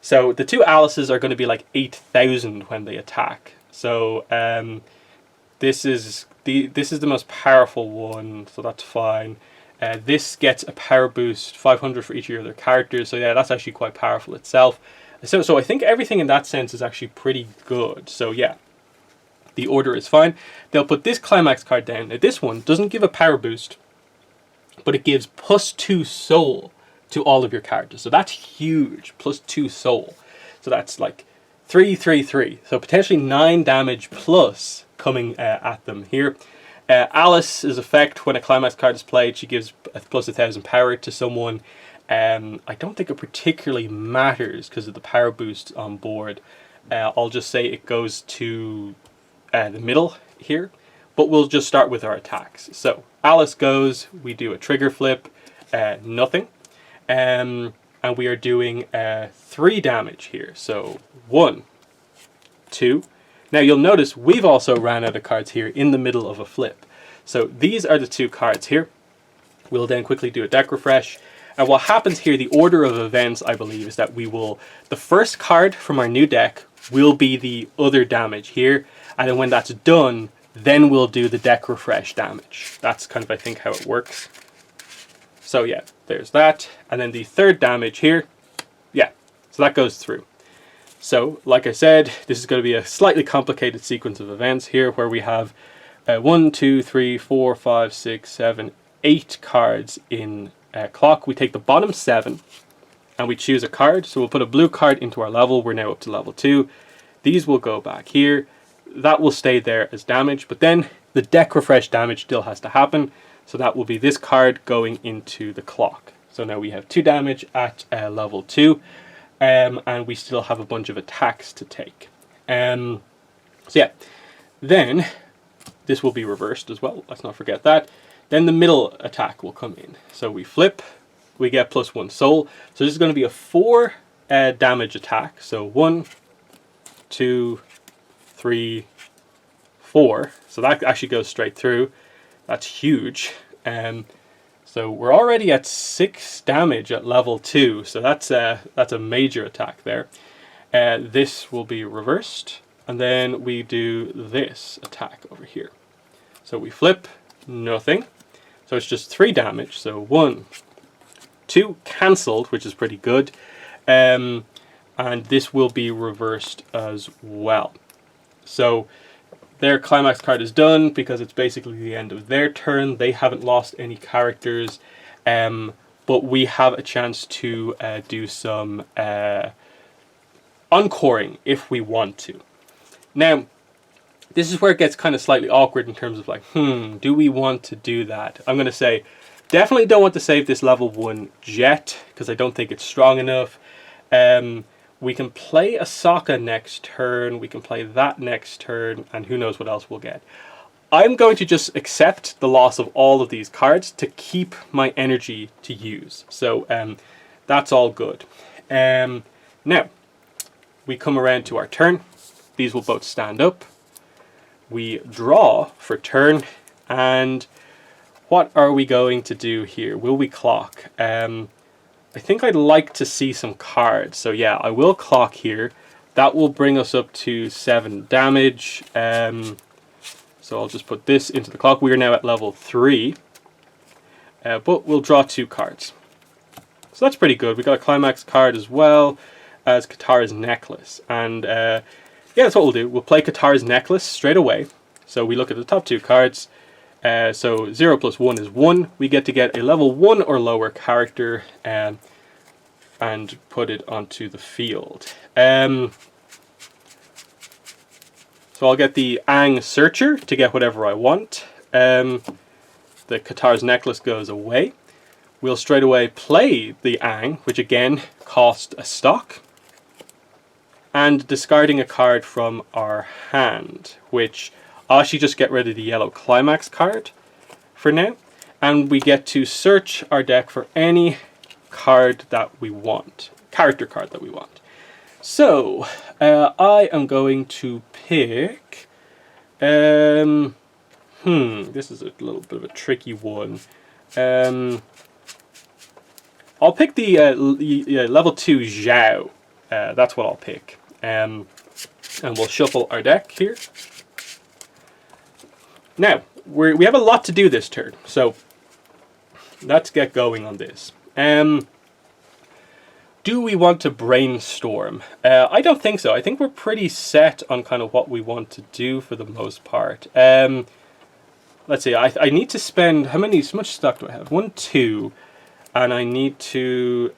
S1: So the 2 Alices are going to be like 8,000 when they attack. So this is the most powerful one, so that's fine. This gets a power boost, 500 for each of your other characters. So yeah, that's actually quite powerful itself. So I think everything in that sense is actually pretty good. So yeah, the order is fine. They'll put this climax card down. Now this one doesn't give a power boost, but it gives +2 soul to all of your characters. So that's huge, +2 soul. So that's like 3, 3, 3. So potentially 9 damage plus coming at them here. Alice's effect, when a climax card is played, she gives +1,000 power to someone. I don't think it particularly matters because of the power boost on board. I'll just say it goes to the middle here, but we'll just start with our attacks. So Alice goes, we do a trigger flip, nothing, and we are doing 3 damage here. So 1, 2. Now you'll notice we've also ran out of cards here in the middle of a flip. So these are the 2 cards here. We'll then quickly do a deck refresh. And what happens here, the order of events, I believe, is that the first card from our new deck will be the other damage here. And then when that's done, then we'll do the deck refresh damage. That's kind of, I think, how it works. So yeah, there's that. And then the 3rd damage here, yeah, so that goes through. So, like I said, this is going to be a slightly complicated sequence of events here, where we have 1, 2, 3, 4, 5, 6, 7, 8 cards in clock. We take the bottom 7 and we choose a card. So we'll put a blue card into our level. We're now up to level 2. These will go back here. That will stay there as damage, but then the deck refresh damage still has to happen. So that will be this card going into the clock. So now we have 2 damage at level 2. And we still have a bunch of attacks to take. So yeah, then this will be reversed as well. Let's not forget that. Then the middle attack will come in. So we flip, we get +1 soul. So this is going to be a 4 damage attack. So 1, 2, 3, 4. So that actually goes straight through. That's huge. So we're already at 6 damage at level 2, so that's a major attack there. This will be reversed, and then we do this attack over here. So we flip, nothing. So it's just 3 damage, so 1, 2, cancelled, which is pretty good. And this will be reversed as well. So their climax card is done because it's basically the end of their turn. They haven't lost any characters, but we have a chance to do some encoring if we want to. Now, this is where it gets kind of slightly awkward in terms of like, do we want to do that? I'm going to say, definitely don't want to save this level 1 jet because I don't think it's strong enough. We can play Ahsoka next turn, we can play that next turn, and who knows what else we'll get. I'm going to just accept the loss of all of these cards to keep my energy to use. So that's all good. Now, we come around to our turn. These will both stand up. We draw for turn, and what are we going to do here? Will we clock? I think I'd like to see some cards. So yeah, I will clock here. That will bring us up to 7 damage. So I'll just put this into the clock. We are now at level 3. But we'll draw 2 cards. So that's pretty good. We got a climax card as well as Katara's necklace. And yeah, that's what we'll do. We'll play Katara's necklace straight away. So we look at the top 2 cards. So 0 + 1 is 1. We get to get a level 1 or lower character and put it onto the field. So I'll get the Aang Searcher to get whatever I want. the Qatar's necklace goes away. We'll straight away play the Ang, which again cost a stock, and discarding a card from our hand, which I'll actually just get rid of the yellow climax card for now, and we get to search our deck for any card that we want, character card that we want. So I am going to pick this is a little bit of a tricky one. I'll pick the level 2 Zhao. That's what I'll pick. And we'll shuffle our deck here. Now, we have a lot to do this turn, so let's get going on this. Do we want to brainstorm? I don't think so. I think we're pretty set on kind of what we want to do for the most part. Let's see, I need to spend, how much stock do I have? 1, 2, and I need to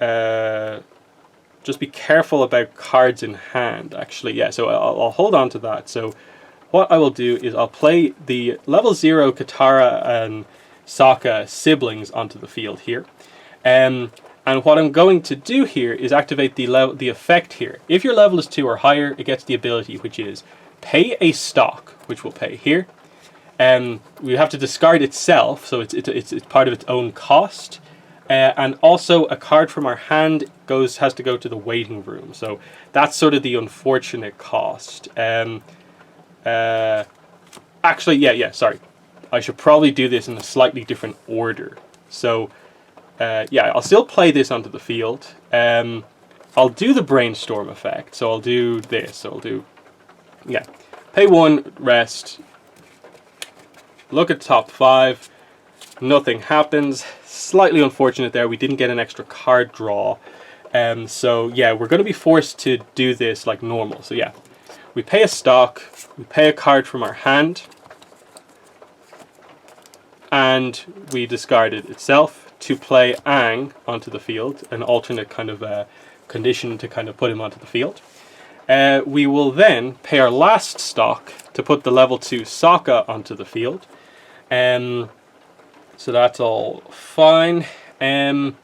S1: just be careful about cards in hand, actually. Yeah, so I'll hold on to that. So what I will do is I'll play the level 0 Katara and Sokka siblings onto the field here. And what I'm going to do here is activate the effect here. If your level is 2 or higher, it gets the ability, which is pay a stock, which we'll pay here. We have to discard itself, so it's part of its own cost. And also a card from our hand has to go to the waiting room. So that's sort of the unfortunate cost. Actually, yeah, sorry. I should probably do this in a slightly different order. So yeah, I'll still play this onto the field. I'll do the brainstorm effect. So I'll do this. So I'll do, yeah, pay 1, rest. Look at top 5. Nothing happens. Slightly unfortunate there. We didn't get an extra card draw. So yeah, we're going to be forced to do this like normal. So yeah, we pay a stock. We pay a card from our hand. And we discard it itself to play Aang onto the field, an alternate kind of condition to kind of put him onto the field. We will then pay our last stock to put the level 2 Sokka onto the field. So that's all fine. And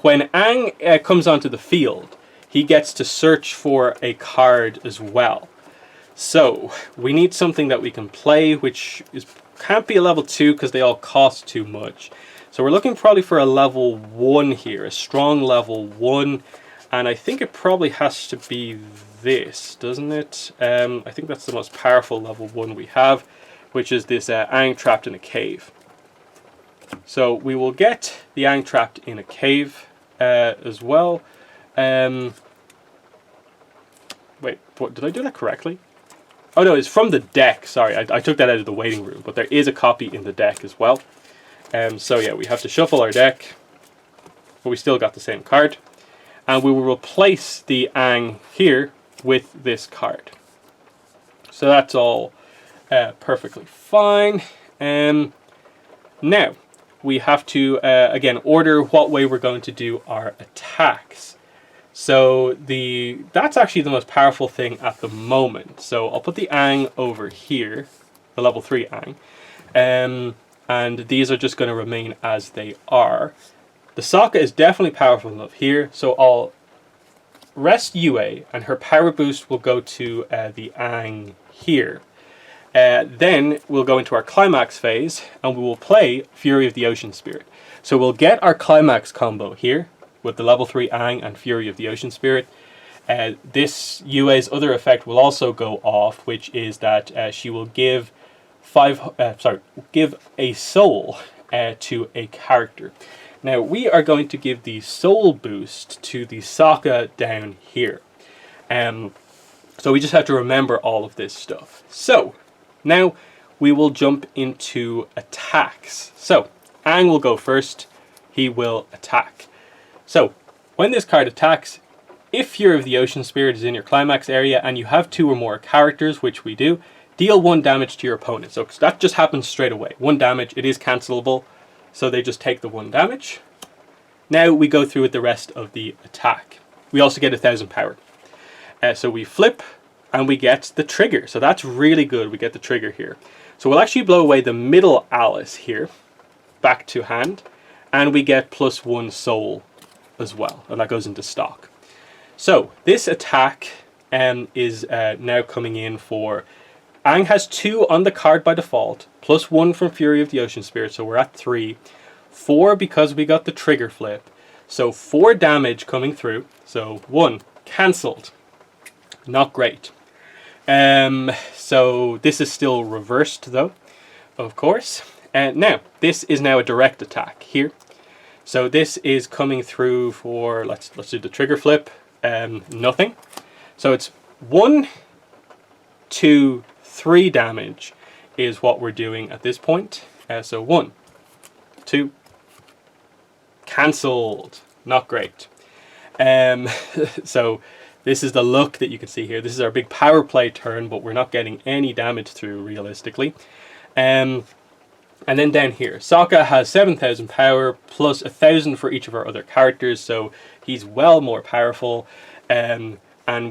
S1: when Aang comes onto the field, he gets to search for a card as well. So we need something that we can play, which can't be a level 2 because they all cost too much. So we're looking probably for a level 1 here, a strong level 1. And I think it probably has to be this, doesn't it? I think that's the most powerful level 1 we have, which is this Aang trapped in a cave. So we will get the Aang trapped in a cave as well. Wait, what, did I do that correctly? Oh no, it's from the deck. Sorry, I took that out of the waiting room, but there is a copy in the deck as well. So yeah, we have to shuffle our deck, but we still got the same card. And we will replace the Aang here with this card. So that's all perfectly fine. Now, we have to, again, order what way we're going to do our attacks. So that's actually the most powerful thing at the moment. So I'll put the Aang over here, the level 3 Aang. And these are just going to remain as they are. The Sokka is definitely powerful enough here, so I'll rest Yue, and her power boost will go to the Aang here. Then we'll go into our climax phase, and we will play Fury of the Ocean Spirit. So we'll get our climax combo here, with the level 3 Aang and Fury of the Ocean Spirit. This Yue's other effect will also go off, which is that she will give a soul to a character. Now we are going to give the soul boost to the Sokka down here. So we just have to remember all of this stuff. So now we will jump into attacks. So Aang will go first. He will attack. So when this card attacks, if Fury of the Ocean Spirit is in your climax area and you have 2 or more characters, which we do, deal 1 damage to your opponent. So that just happens straight away. 1 damage, it is cancelable. So they just take the 1 damage. Now we go through with the rest of the attack. We also get 1000 power. So we flip and we get the trigger. So that's really good. We get the trigger here. So we'll actually blow away the middle Alice here, back to hand, and we get +1 soul as well, and that goes into stock. So this attack is now coming in for... Aang has 2 on the card by default, +1 from Fury of the Ocean Spirit, so we're at 3. 4 because we got the trigger flip. So 4 damage coming through. So 1, cancelled. Not great. So this is still reversed though, of course. And now, this is now a direct attack here. So this is coming through for, let's do the trigger flip, nothing. So it's 1, 2, 3 damage is what we're doing at this point. So 1, 2, cancelled. Not great. So this is the look that you can see here. This is our big power play turn, but we're not getting any damage through realistically. And then down here, Sokka has 7,000 power plus 1,000 for each of our other characters, so he's well more powerful. And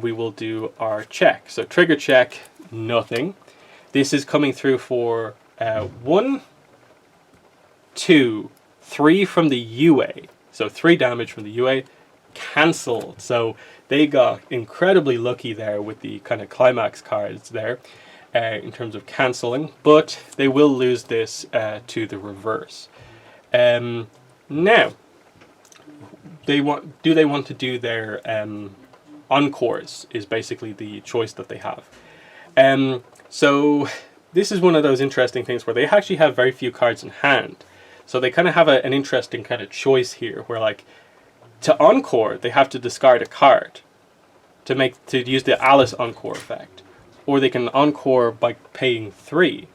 S1: we will do our check. So trigger check, nothing. This is coming through for 1, 2, 3 from the UA. So 3 damage from the UA, cancelled. So they got incredibly lucky there with the kind of climax cards there in terms of cancelling, but they will lose this to the reverse. Now, do they want to do their encores is basically the choice that they have. So this is one of those interesting things where they actually have very few cards in hand. So they kind of have an interesting kind of choice here where, like, to encore, they have to discard a card to use the Alice encore effect. Or they can encore by paying 3.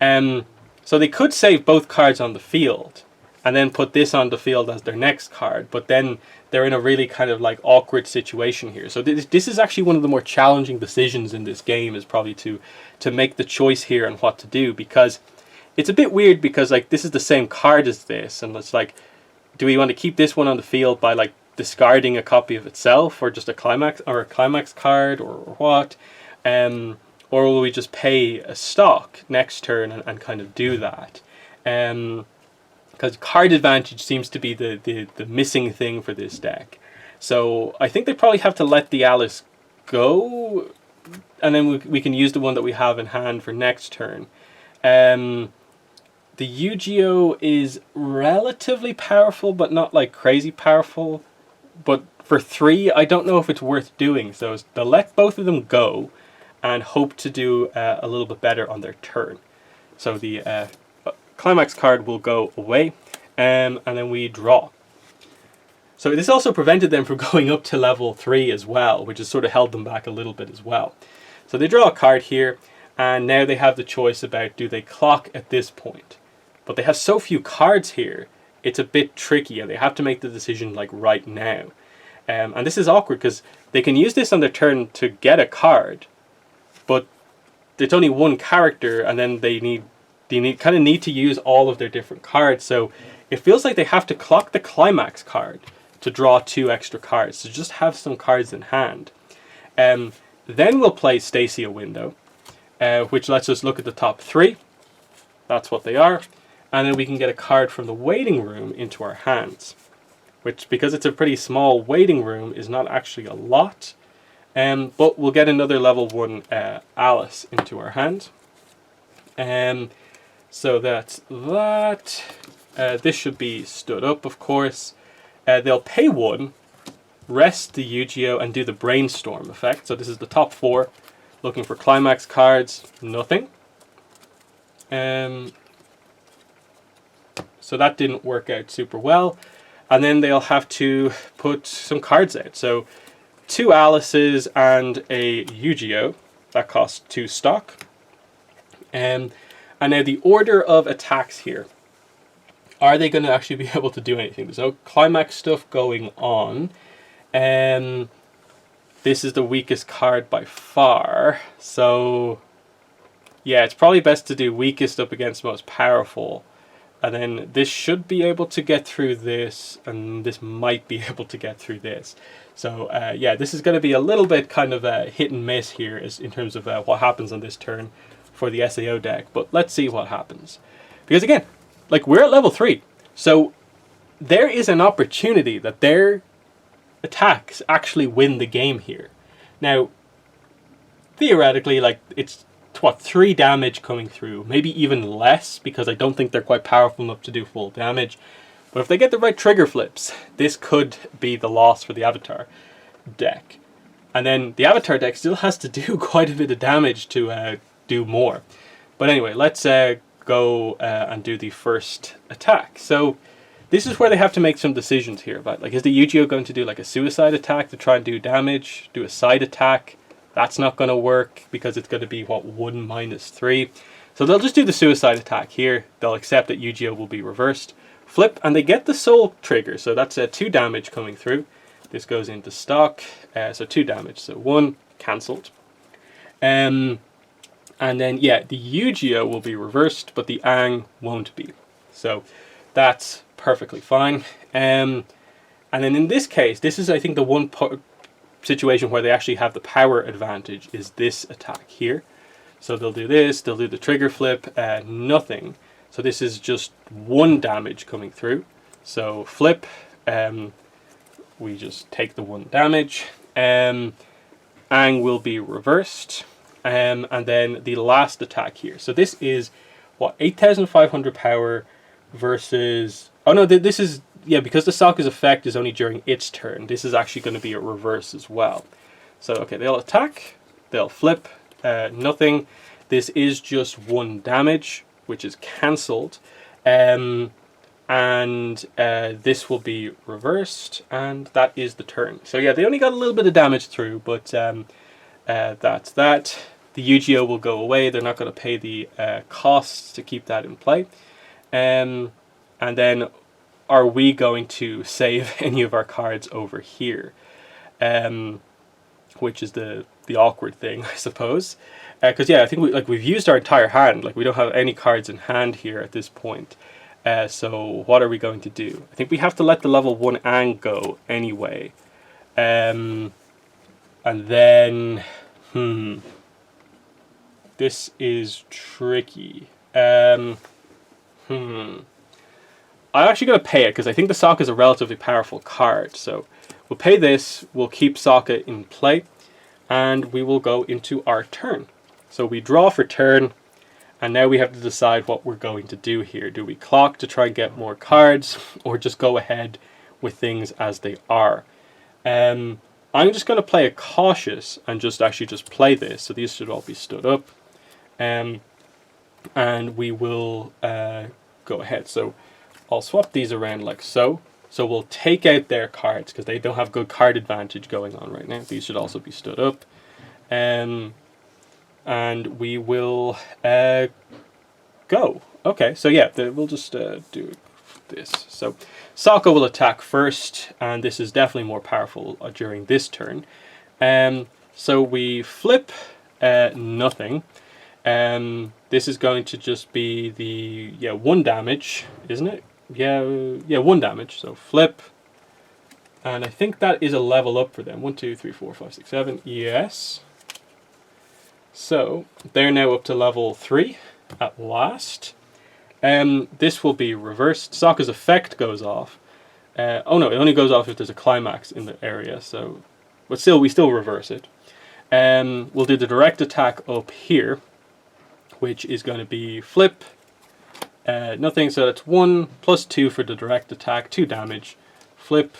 S1: So they could save both cards on the field and then put this on the field as their next card, but then they're in a really kind of like awkward situation here. So this is actually one of the more challenging decisions in this game, is probably to make the choice here on what to do, because it's a bit weird, because like this is the same card as this, and it's like, do we want to keep this one on the field by like discarding a copy of itself, or just a climax card, or what? Or will we just pay a stock next turn and kind of do that? Because card advantage seems to be the missing thing for this deck. So I think they probably have to let the Alice go, and then we can use the one that we have in hand for next turn. The Yu-Gi-Oh is relatively powerful, but not like crazy powerful. But for 3, I don't know if it's worth doing. So they'll let both of them go and hope to do a little bit better on their turn. So the climax card will go away, and then we draw. So this also prevented them from going up to level 3 as well, which has sort of held them back a little bit as well. So they draw a card here, and now they have the choice about, do they clock at this point? But they have so few cards here, it's a bit tricky, and they have to make the decision like right now. And this is awkward because they can use this on their turn to get a card, but it's only one character, and then they kind of need to use all of their different cards. So it feels like they have to clock the climax card to draw 2 extra cards, to just have some cards in hand. Then we'll play Stacia Window, which lets us look at the top 3. That's what they are. And then we can get a card from the waiting room into our hands, which, because it's a pretty small waiting room, is not actually a lot. But we'll get another level 1 Alice into our hand. So that's that. This should be stood up, of course. They'll pay 1, rest the Yu-Gi-Oh, and do the Brainstorm effect. So this is the top 4. Looking for climax cards, nothing. So that didn't work out super well. And then they'll have to put some cards out. So 2 Alices and a Yu-Gi-Oh. That costs 2 stock. And now the order of attacks here. Are they going to actually be able to do anything? There's no climax stuff going on. This is the weakest card by far. So yeah, it's probably best to do weakest up against most powerful. And then this should be able to get through this, and this might be able to get through this. So yeah, this is going to be a little bit kind of a hit and miss here in terms of what happens on this turn for the SAO deck. But let's see what happens. Because again, like, we're at level 3. So there is an opportunity that their attacks actually win the game here. Now, theoretically, like, it's what, 3 damage coming through, maybe even less, because I don't think they're quite powerful enough to do full damage. But if they get the right trigger flips, this could be the loss for the Avatar deck. And then the Avatar deck still has to do quite a bit of damage to do more. But anyway, let's go and do the first attack. So this is where they have to make some decisions here about, like, is the Yu-Gi-Oh going to do like a suicide attack to try and do damage, do a side attack? That's not going to work because it's going to be, what, 1 - 3. So they'll just do the suicide attack here. They'll accept that Yu-Gi-Oh will be reversed. Flip, and they get the soul trigger. So that's 2 damage coming through. This goes into stock. So 2 damage. So 1 cancelled. And then, yeah, the Yu-Gi-Oh will be reversed, but the Aang won't be. So that's perfectly fine. And then in this case, this is, I think, the one situation where they actually have the power advantage, is this attack here. So they'll do this, they'll do the trigger flip, nothing. So this is just 1 damage coming through. So flip, we just take the 1 damage. Aang will be reversed. And then the last attack here. So this is, what, 8,500 power versus... Oh no, this is... Yeah, because the Sokka's effect is only during its turn, this is actually going to be a reverse as well. So, okay, they'll attack, they'll flip, nothing. This is just 1 damage, which is cancelled. And this will be reversed, and that is the turn. So yeah, they only got a little bit of damage through, but that's that. The Yu-Gi-Oh will go away, they're not going to pay the costs to keep that in play. And then... are we going to save any of our cards over here? Which is the awkward thing, I suppose. Because yeah, I think we've used our entire hand. Like, we don't have any cards in hand here at this point. So what are we going to do? I think we have to let the level 1 Aang go anyway. And then... This is tricky. I'm actually going to pay it because I think the Sokka is a relatively powerful card. So we'll pay this, we'll keep Sokka in play, and we will go into our turn. So we draw for turn, and now we have to decide what we're going to do here. Do we clock to try and get more cards, or just go ahead with things as they are? I'm just going to play it cautious and just play this. So these should all be stood up. And we will go ahead. So I'll swap these around like so. So we'll take out their cards because they don't have good card advantage going on right now. These should also be stood up. And we will go. Okay, so yeah, we'll just do this. So Sokka will attack first, and this is definitely more powerful during this turn. So we flip nothing. This is going to just be the 1 damage, isn't it? Yeah, 1 damage. So flip, and I think that is a level up for them. 1, 2, 3, 4, 5, 6, 7. Yes. So they're now up to level 3 at last. This will be reversed. Sokka's effect goes off. Oh no, it only goes off if there's a climax in the area. So, but still, we still reverse it. We'll do the direct attack up here, which is going to be flip. Nothing, so that's 1 + 2 for the direct attack, 2 damage. Flip,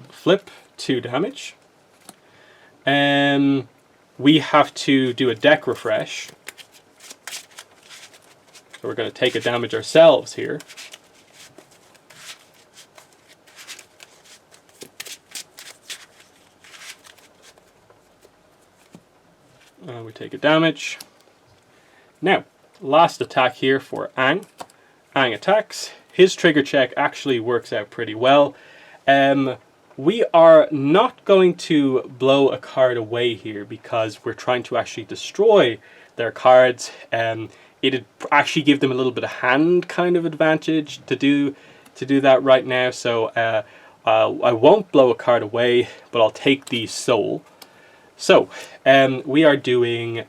S1: flip, 2 damage. We have to do a deck refresh. So we're going to take a damage ourselves here. We take a damage. Now, last attack here for Aang. Aang attacks. His trigger check actually works out pretty well. We are not going to blow a card away here because we're trying to actually destroy their cards. it'd actually give them a little bit of hand kind of advantage to do that right now. So I won't blow a card away, but I'll take the soul. So we are doing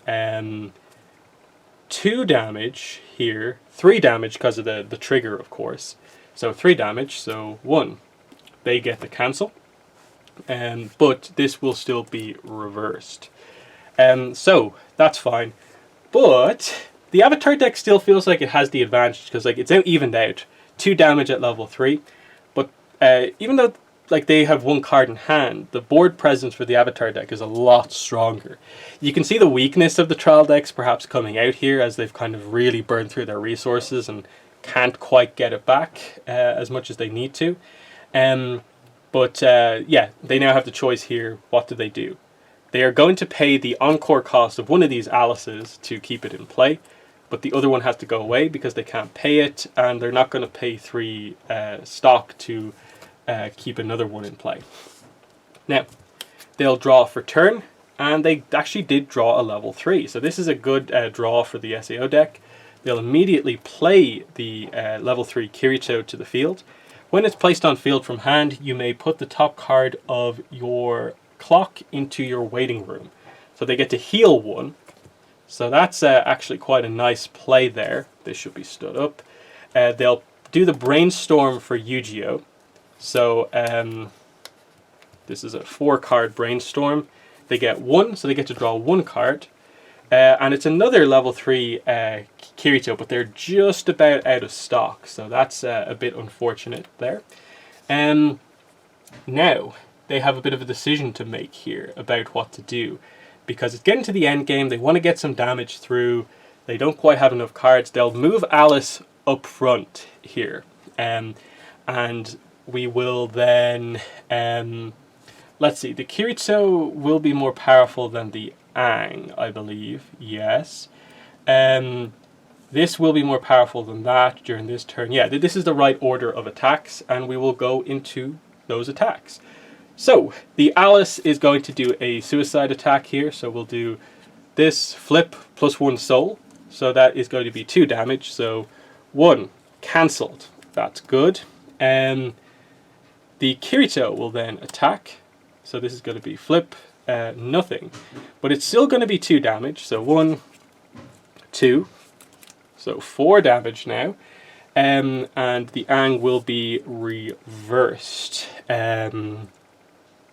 S1: 2 damage here, 3 damage because of the trigger, of course. So 3 damage. So 1, they get the cancel, but this will still be reversed. So that's fine. But the Avatar deck still feels like it has the advantage because like it's evened out. 2 damage at level 3, but even though like they have 1 card in hand, the board presence for the Avatar deck is a lot stronger. You can see the weakness of the trial decks perhaps coming out here as they've kind of really burned through their resources and can't quite get it back as much as they need to. But yeah, they now have the choice here. What do? They are going to pay the encore cost of one of these Alices to keep it in play, but the other one has to go away because they can't pay it, and they're not going to pay 3 stock to keep another one in play. Now, they'll draw for turn, and they actually did draw a level 3, so this is a good draw for the SAO deck. They'll immediately play the level 3 Kirito to the field. When it's placed on field from hand, you may put the top card of your clock into your waiting room. So they get to heal 1. So that's actually quite a nice play there. This should be stood up. They'll do the brainstorm for Yu-Gi-Oh! So this is a 4-card brainstorm. They get 1, so they get to draw 1 card. And it's another level 3 Kirito, but they're just about out of stock. So that's a bit unfortunate there. Now, they have a bit of a decision to make here about what to do. Because it's getting to the end game, they want to get some damage through. They don't quite have enough cards. They'll move Alice up front here. And we will then... let's see, the Kirito will be more powerful than the Aang, I believe. Yes. This will be more powerful than that during this turn. Yeah, this is the right order of attacks, and we will go into those attacks. So, the Alice is going to do a suicide attack here. So we'll do this flip plus 1 soul. So that is going to be 2 damage. So 1 cancelled. That's good. The Kirito will then attack. So this is going to be flip, nothing. But it's still going to be 2 damage. So 1, 2. So 4 damage now. And the Aang will be reversed.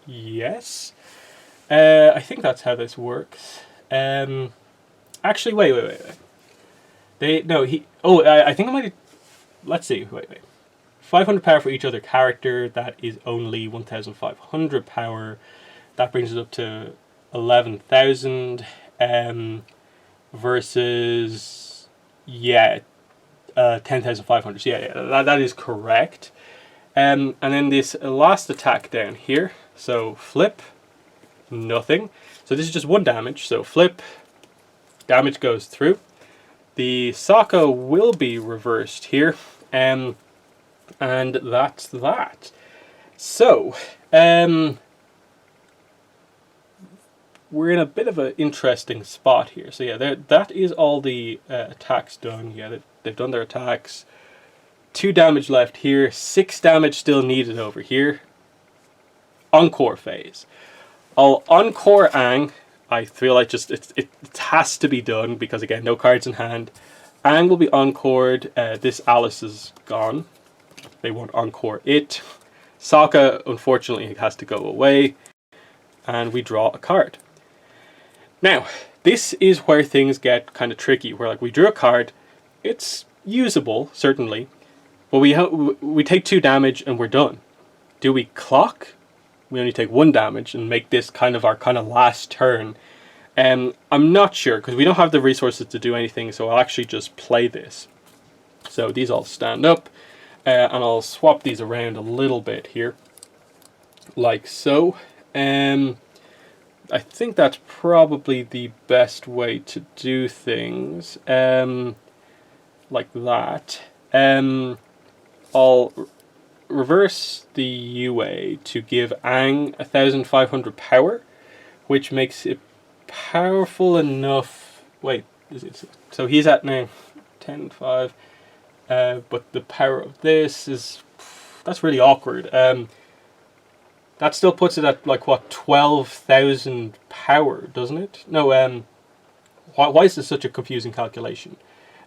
S1: Yes. I think that's how this works. Actually, wait. I think I might... Let's see. Wait. 500 power for each other character. That is only 1,500 power. That brings it up to 11,000. Versus... Yeah. 10,500. Yeah, that is correct. And then this last attack down here. So flip, nothing. So this is just 1 damage. So flip, damage goes through. The Sokka will be reversed here. And that's that. So, we're in a bit of an interesting spot here. So yeah, that is all the attacks done. Yeah, they've done their attacks. 2 damage left here. 6 damage still needed over here. Encore phase. I'll encore Aang. I feel like just it has to be done because again, no cards in hand. Aang will be encored. This Alice is gone. They won't encore it. Sokka unfortunately has to go away, and we draw a card. Now, this is where things get kind of tricky. Where like we drew a card, it's usable certainly, but we take 2 damage and we're done. Do we clock? We only take 1 damage and make this kind of our last turn. I'm not sure because we don't have the resources to do anything, so I'll actually just play this. So these all stand up, and I'll swap these around a little bit here, like so. I think that's probably the best way to do things, like that. I'll reverse the UA to give Aang 1,500 power, which makes it powerful enough. Wait, so he's at now. 10, 5. But the power of this is... That's really awkward. That still puts it at, like, what, 12,000 power, doesn't it? No, why is this such a confusing calculation?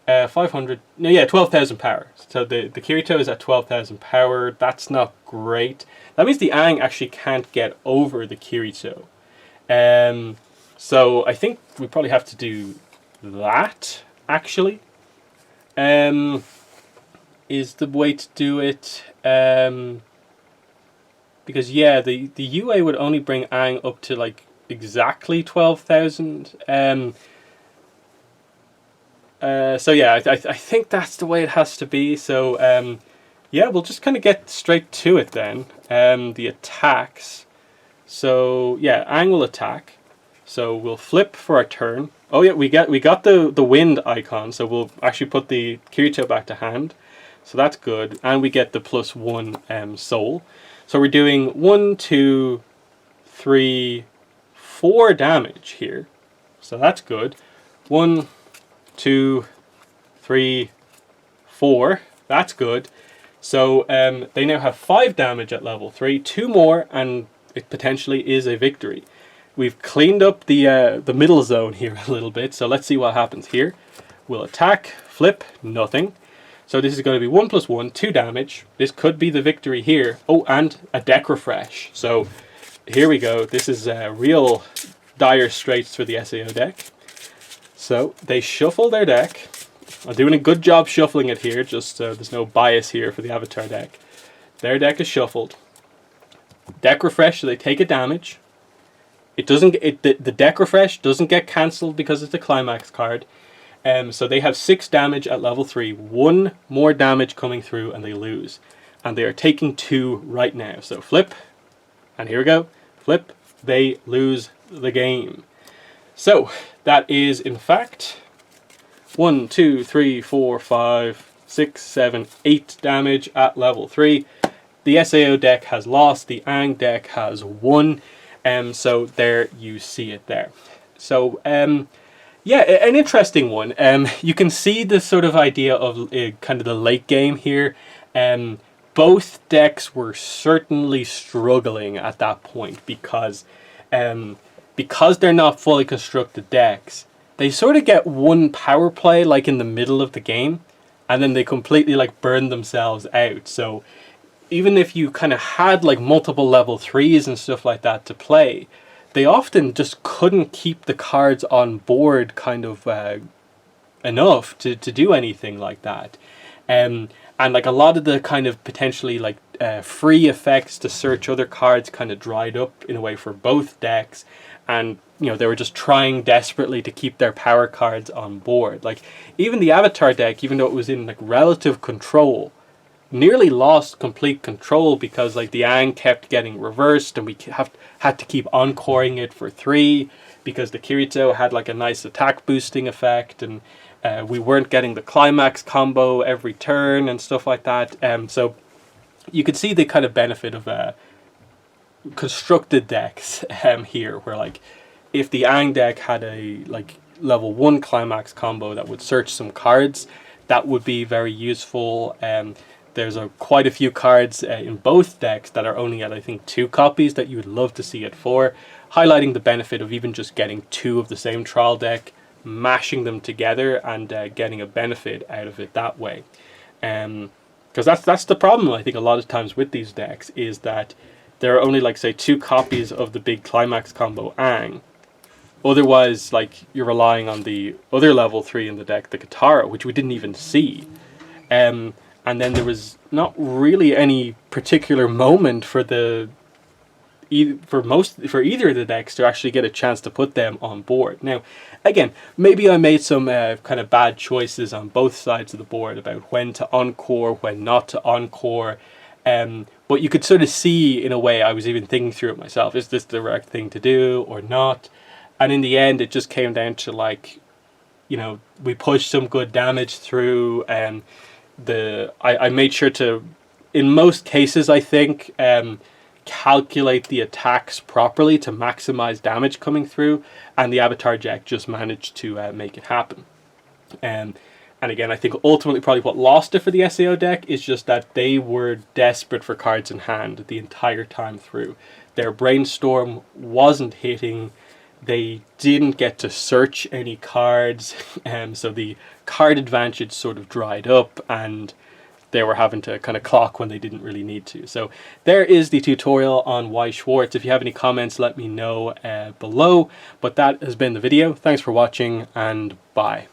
S1: 500... No, yeah, 12,000 power. So the Kirito is at 12,000 power. That's not great. That means the Aang actually can't get over the Kirito. So I think we probably have to do that, actually. Is the way to do it. Because, yeah, the UA would only bring Aang up to, like, exactly 12,000. So, yeah, I think that's the way it has to be. So, yeah, we'll just kind of get straight to it then. The attacks. So, yeah, Aang will attack. So we'll flip for our turn. Oh, yeah, we got the wind icon. So we'll actually put the Kirito back to hand. So that's good. And we get the +1 soul. So we're doing 1, 2, 3, 4 damage here. So that's good. 1, 2, 3, 4. That's good. So they now have 5 damage at level 3. 2 more and it potentially is a victory. We've cleaned up the middle zone here a little bit. So let's see what happens here. We'll attack, flip, nothing. So this is going to be 1 + 1, 2 damage. This could be the victory here. Oh, and a deck refresh. So here we go. This is real dire straits for the SAO deck. So they shuffle their deck. I'm doing a good job shuffling it here. Just there's no bias here for the Avatar deck. Their deck is shuffled. Deck refresh. So they take a damage. It doesn't. The deck refresh doesn't get cancelled because it's a climax card. So they have 6 damage at level 3. 1 more damage coming through and they lose. And they are taking 2 right now. So flip. And here we go. Flip. They lose the game. So that is in fact 1, 2, 3, 4, 5, 6, 7, 8 damage at level 3. The SAO deck has lost. The Aang deck has won. So there you see it there. So yeah, an interesting one. You can see the sort of idea of kind of the late game here. Both decks were certainly struggling at that point because they're not fully constructed decks. They sort of get one power play like in the middle of the game, and then they completely like burn themselves out. So even if you kind of had like multiple level 3s and stuff like that to play, they often just couldn't keep the cards on board kind of enough to do anything like that. And like a lot of the kind of potentially like free effects to search other cards kind of dried up in a way for both decks. And, you know, they were just trying desperately to keep their power cards on board. Like even the Avatar deck, even though it was in like relative control, nearly lost complete control because like the Aang kept getting reversed and we had to keep encoring it for 3 because the Kirito had like a nice attack boosting effect and we weren't getting the climax combo every turn and stuff like that. So you could see the kind of benefit of constructed decks here where like if the Aang deck had a like level 1 climax combo that would search some cards, that would be very useful. There's quite a few cards in both decks that are only at, I think, 2 copies that you would love to see it for, highlighting the benefit of even just getting 2 of the same trial deck, mashing them together and getting a benefit out of it that way. Because that's the problem, I think, a lot of times with these decks, is that there are only, like, say, 2 copies of the big climax combo Aang. Otherwise, like, you're relying on the other level 3 in the deck, the Katara, which we didn't even see. And then there was not really any particular moment for either of the decks to actually get a chance to put them on board. Now, again, maybe I made some kind of bad choices on both sides of the board about when to encore, when not to encore. But you could sort of see, in a way, I was even thinking through it myself. Is this the right thing to do or not? And in the end, it just came down to, like, you know, we pushed some good damage through and I made sure to, in most cases, I think, calculate the attacks properly to maximize damage coming through, and the Avatar deck just managed to make it happen. And And again, I think ultimately probably what lost it for the SAO deck is just that they were desperate for cards in hand the entire time through. Their brainstorm wasn't hitting. They didn't get to search any cards, so the card advantage sort of dried up, and they were having to kind of clock when they didn't really need to. So there is the tutorial on Weiss Schwarz. If you have any comments, let me know below. But that has been the video. Thanks for watching, and bye.